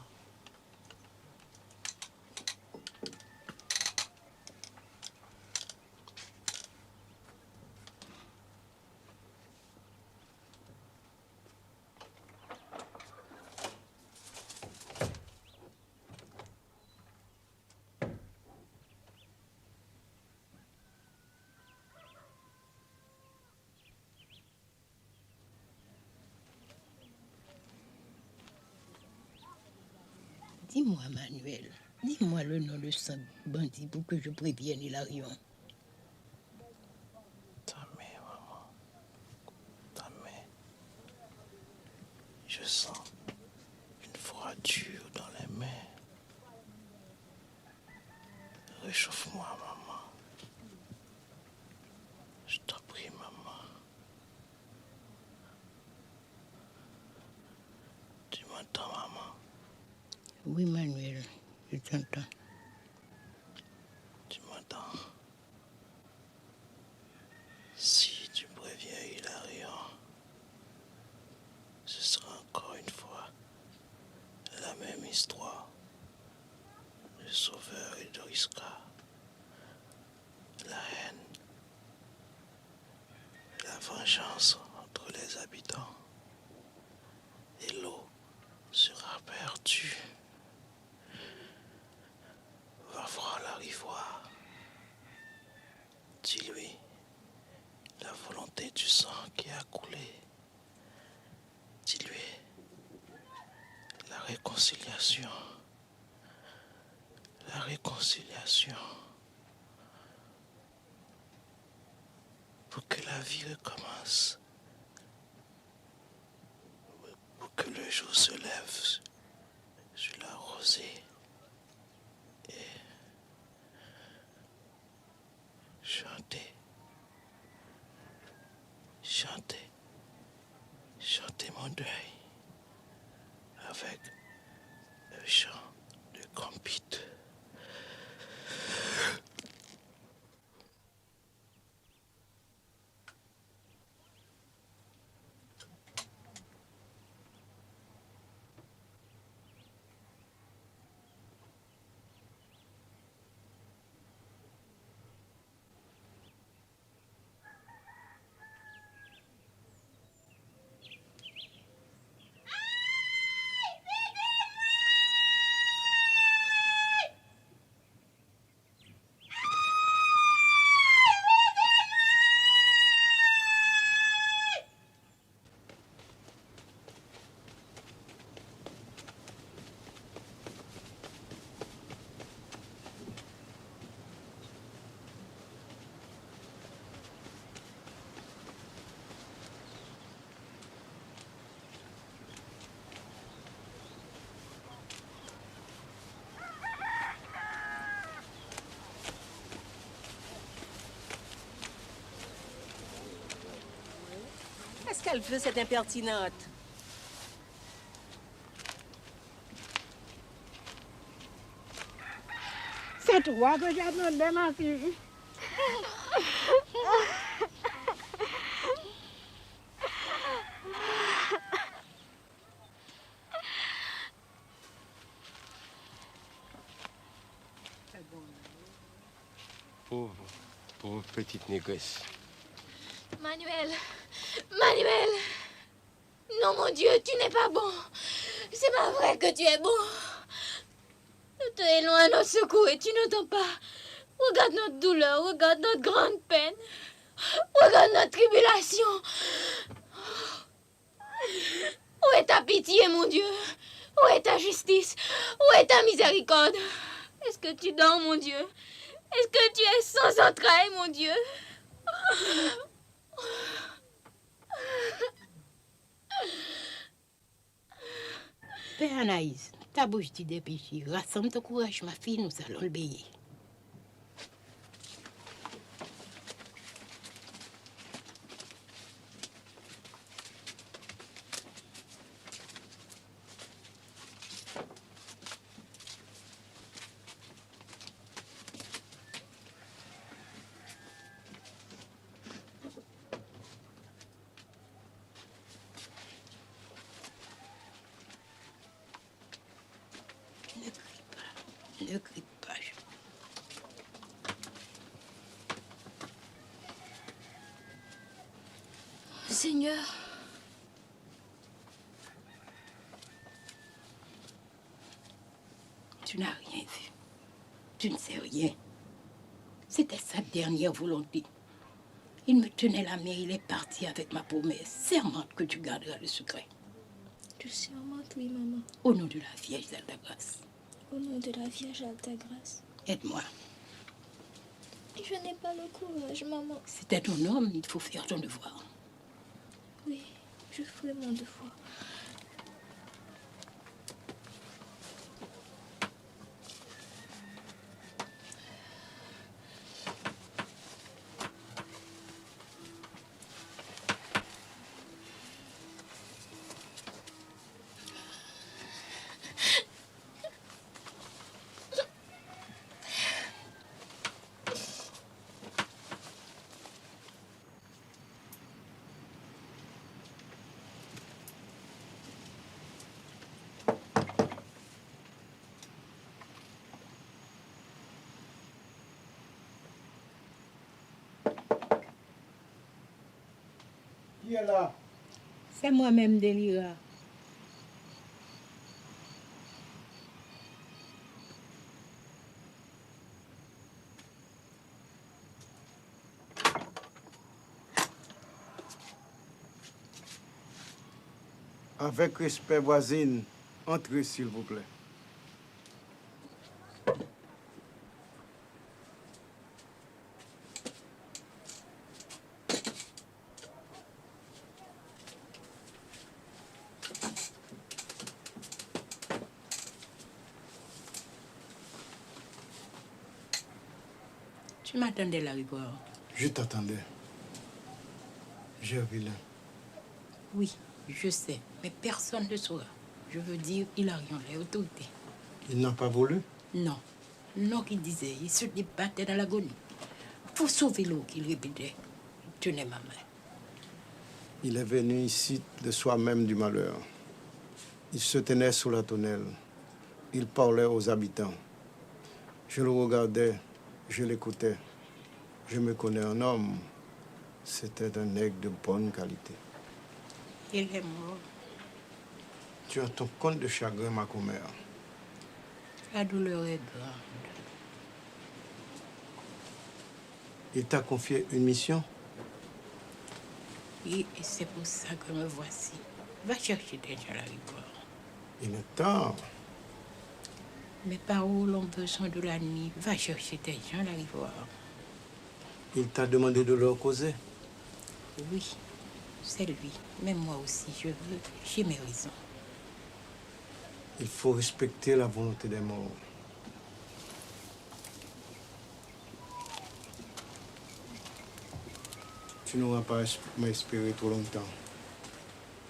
Dis-moi, Manuel, dis-moi le nom de ce bandit pour que je prévienne Hilarion. Ta main, maman. Ta main. Je sens une froidure dans les mains. Réchauffe-moi, maman. Je t'en prie, maman. Tu m'entends, maman? Oui, Manuel, je t'entends. Tu m'entends? Si tu préviens Hilarion, ce sera encore une fois la même histoire. Le Sauveur et Doriska. La haine. La vengeance entre les habitants. Et l'eau sera perdue. Va voir la rivoire. Dis-lui la volonté du sang qui a coulé. Dis-lui la réconciliation. La réconciliation. Pour que la vie recommence. Pour que le jour se lève sur la rosée. Chantez, chantez, chantez mon deuil avec le chant de Compite. Qu'est-ce qu'elle veut, cette impertinente? C'est toi que j'attendais, ma fille. Pauvre petite négresse. Manuel, Manuel, non mon Dieu, tu n'es pas bon. C'est pas vrai que tu es bon. Nous te élons à notre secours et tu n'entends pas. Regarde notre douleur, regarde notre grande peine. Regarde notre tribulation. Où est ta pitié, mon Dieu? Où est ta justice? Où est ta miséricorde? Est-ce que tu dors, mon Dieu? Est-ce que tu es sans entrailles, mon Dieu? Père Anaïs, Ta bouche dit des péchés. Rassemble ton courage, ma fille, nous allons le payer. Ne crie pas. Seigneur, tu n'as rien vu. Tu ne sais rien. C'était sa dernière volonté. Il me tenait la main, il est parti avec ma promesse. Sermente que tu garderas le secret. je sermente, oui, maman. Au nom de la Vierge d'Alta-Grâce. Au nom de la Vierge Alta-Grâce. Aide-moi. Je n'ai pas le courage, maman. C'était ton homme, il faut faire ton devoir. Oui, je ferai mon devoir. Qui est là? C'est moi-même, Délira. Avec respect, voisine, entrez s'il vous plaît. Tu m'attendais là, Rigor? Je t'attendais. J'ai vilain. Oui, je sais, mais personne ne saura. Je veux dire, il a rien, les autorités. Il n'a pas volé? Non. Non, qu'il disait, il se débattait dans l'agonie. Pour sauver l'eau, qu'il répétait. Il tenait ma main. Il est venu ici de soi-même du malheur. Il se tenait sous la tonnelle. Il parlait aux habitants. Je le regardais, je l'écoutais. Je me connais un homme. C'était un nègre de bonne qualité. Il est mort. Tu as ton compte de chagrin, ma commère. La douleur est grande. Il t'a confié une mission? Oui, et c'est pour ça que me voici. Va chercher des gens à la rivière. Il est tard. Mes paroles ont besoin de la nuit. Va chercher des gens à la rivière. Il t'a demandé de leur causer? Oui, c'est lui. Mais moi aussi, je veux. J'ai mes raisons. Il faut respecter la volonté des morts. Tu n'auras pas m'espérer trop longtemps.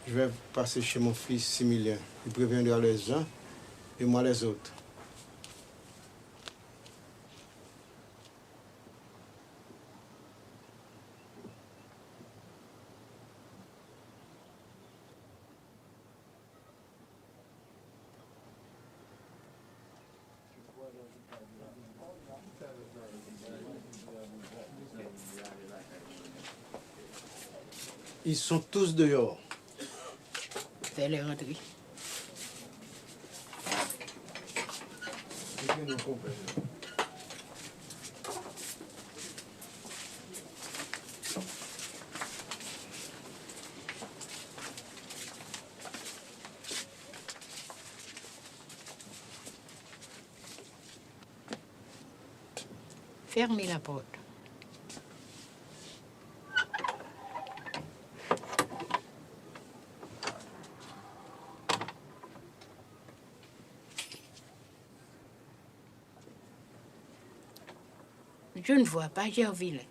Je vais passer chez mon fils Similien. Il préviendra les uns et moi les autres. Ils sont tous dehors. Fais-les rentrer. Fermez la porte. Je ne vois pas Gervillain.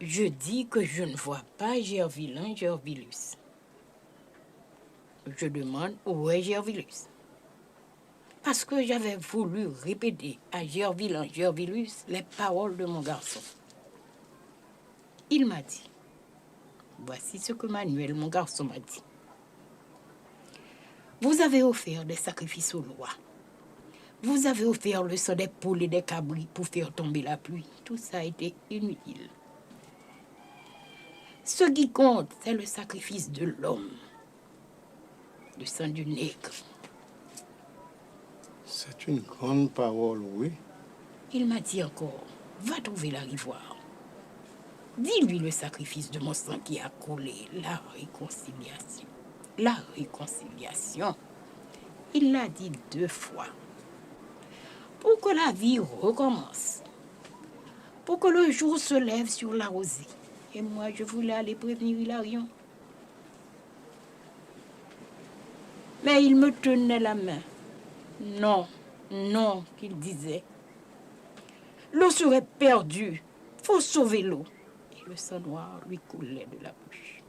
Je dis que je ne vois pas Gervillain Gervillus. Je demande où est Gervillus. Parce que j'avais voulu répéter à Gervillain Gervillus les paroles de mon garçon. Il m'a dit, voici ce que Manuel, mon garçon, m'a dit. Vous avez offert des sacrifices aux lois. Vous avez offert le sang des poules et des cabris pour faire tomber la pluie. Tout ça a été inutile. Ce qui compte, c'est le sacrifice de l'homme, le sang du nègre. C'est une grande parole, oui. Il m'a dit encore, va trouver la rivoire. Dis-lui le sacrifice de mon sang qui a coulé, la réconciliation. La réconciliation. Il l'a dit 2 fois. Pour que la vie recommence. Pour que le jour se lève sur la rosée. Et moi, je voulais aller prévenir Hilarion. Mais il me tenait la main. Non, non, qu'il disait. L'eau serait perdue. Faut sauver l'eau. Et le sang noir lui coulait de la bouche.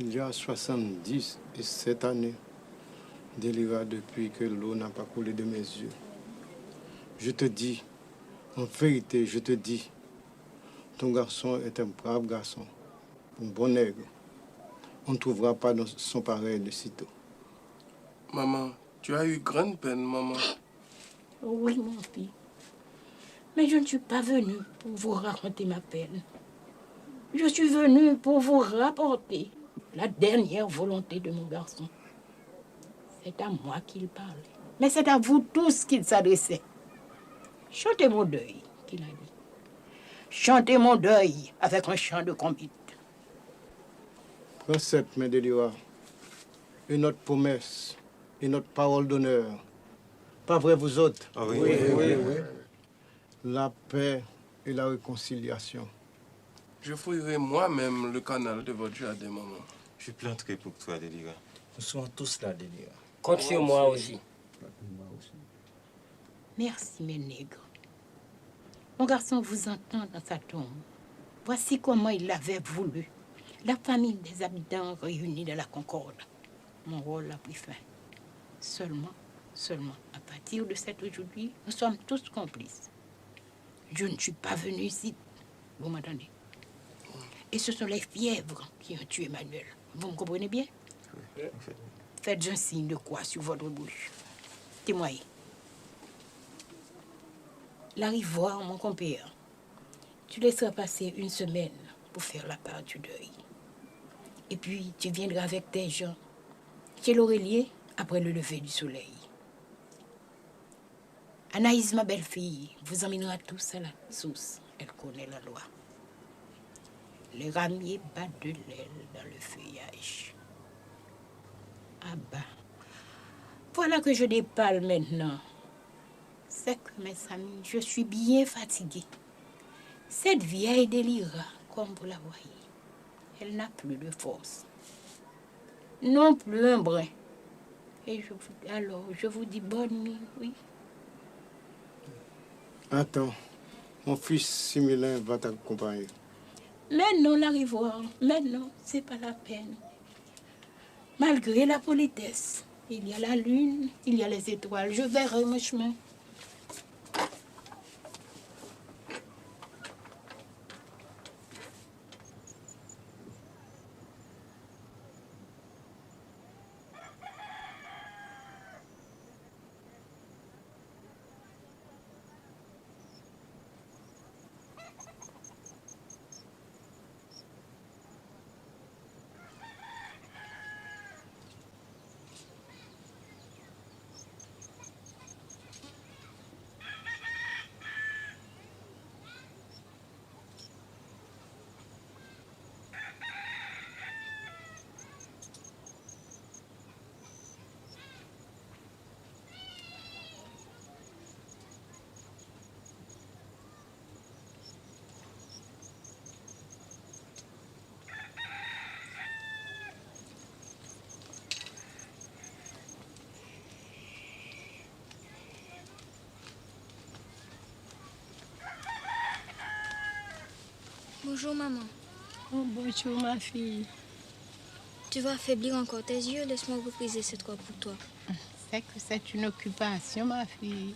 Il y a 77 années, Délira, depuis que l'eau n'a pas coulé de mes yeux. Je te dis, en vérité, je te dis, ton garçon est un brave garçon, un bon nègre. On ne trouvera pas son pareil de sitôt. Maman, tu as eu grande peine, maman. Oui, mon fils. Mais je ne suis pas venue pour vous raconter ma peine. Je suis venue pour vous rapporter la dernière volonté de mon garçon. C'est à moi qu'il parlait. Mais c'est à vous tous qu'il s'adressait. Chantez mon deuil, qu'il a dit. Chantez mon deuil avec un chant de convite. Prends cette main, Délira, et notre promesse, et notre parole d'honneur. Pas vrai, vous autres? Ah oui. Oui. La paix et la réconciliation. Je fouillerai moi-même le canal de votre jardin, maman. Je planterai pour toi, Délira. Nous sommes tous là, Délira. Compte sur moi aussi. Merci, mes nègres. Mon garçon vous entend dans sa tombe. Voici comment il l'avait voulu. La famille des habitants réunis dans la concorde. Mon rôle a pris fin. Seulement, à partir de cet aujourd'hui, nous sommes tous complices. Je ne suis pas venu ici. Vous m'entendez? Et ce sont les fièvres qui ont tué Manuel. Vous me comprenez bien? Oui. Faites un signe de croix sur votre bouche. Témoignez. La rivoire, mon compère, tu laisseras passer 1 semaine pour faire la part du deuil. Et puis, tu viendras avec tes gens chez l'Aurélier après le lever du soleil. Anaïs, ma belle-fille, vous emmènera tous à la source. Elle connaît la loi. Les ramiers battent de l'aile dans le feuillage. Ah bah, voilà que je déparle maintenant. C'est que, mes amis, je suis bien fatiguée. Cette vieille Délira, comme vous la voyez, elle n'a plus de force. Non plus un brin. Et je vous dis bonne nuit, oui. Attends, mon fils Similin va t'accompagner. Mais non, la rivoire, mais non, c'est pas la peine. Malgré la politesse, il y a la lune, il y a les étoiles, je verrai mon chemin. Bonjour, maman. Oh, bonjour, ma fille. Tu vas affaiblir encore tes yeux. Laisse-moi repriser cette robe pour toi. C'est que c'est une occupation, ma fille.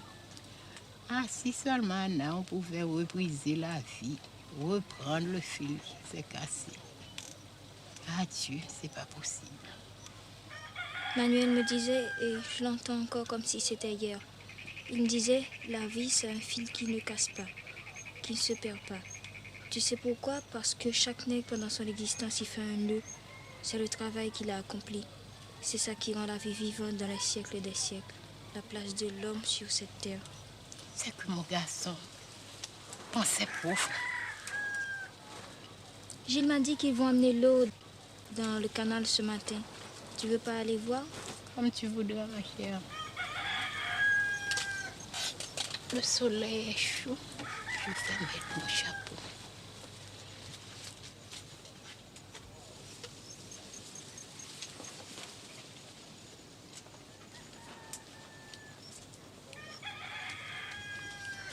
Ah, si seulement là, on pouvait repriser la vie, reprendre le fil qui s'est cassé. Adieu, c'est pas possible. Manuel me disait, et je l'entends encore comme si c'était hier, il me disait, la vie c'est un fil qui ne casse pas, qui ne se perd pas. Tu sais pourquoi? Parce que chaque nègre pendant son existence, il fait un nœud. C'est le travail qu'il a accompli. C'est ça qui rend la vie vivante dans les siècles des siècles. La place de l'homme sur cette terre. C'est que mon garçon pensait profond. Gilles m'a dit qu'ils vont amener l'eau dans le canal ce matin. Tu veux pas aller voir? Comme tu voudras, ma chère. Le soleil est chaud. Je vais mettre mon chapeau.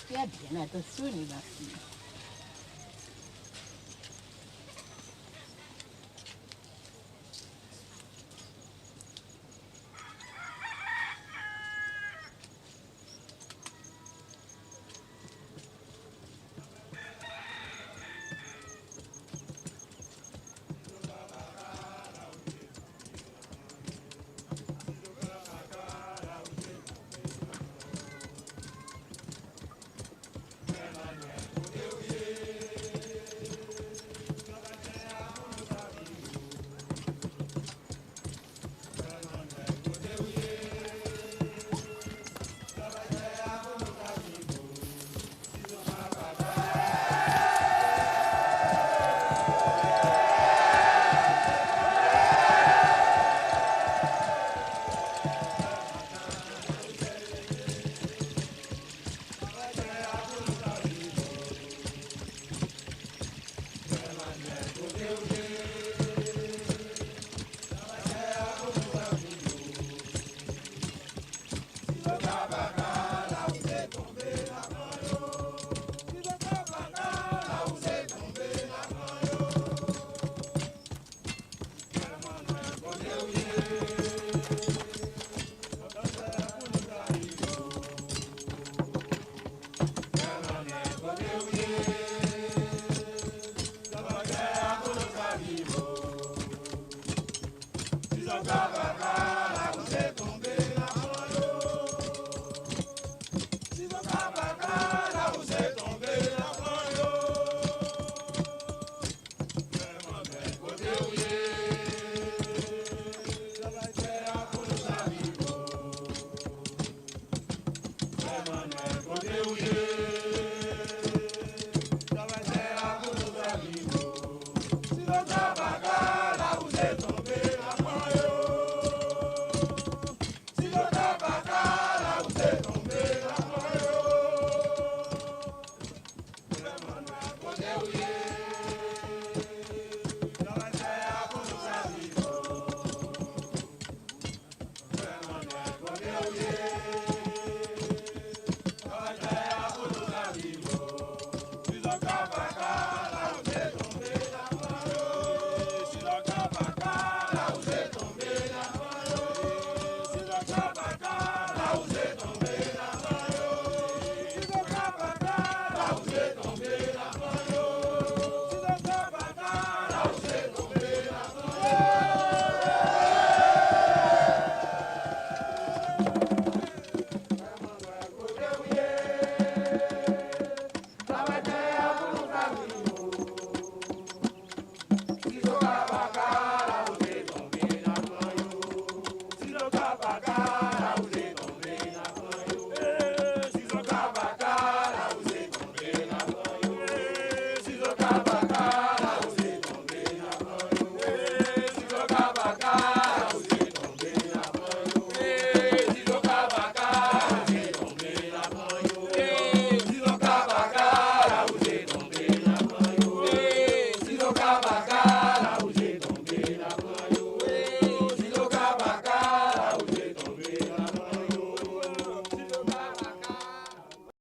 Fais bien attention, ma fille.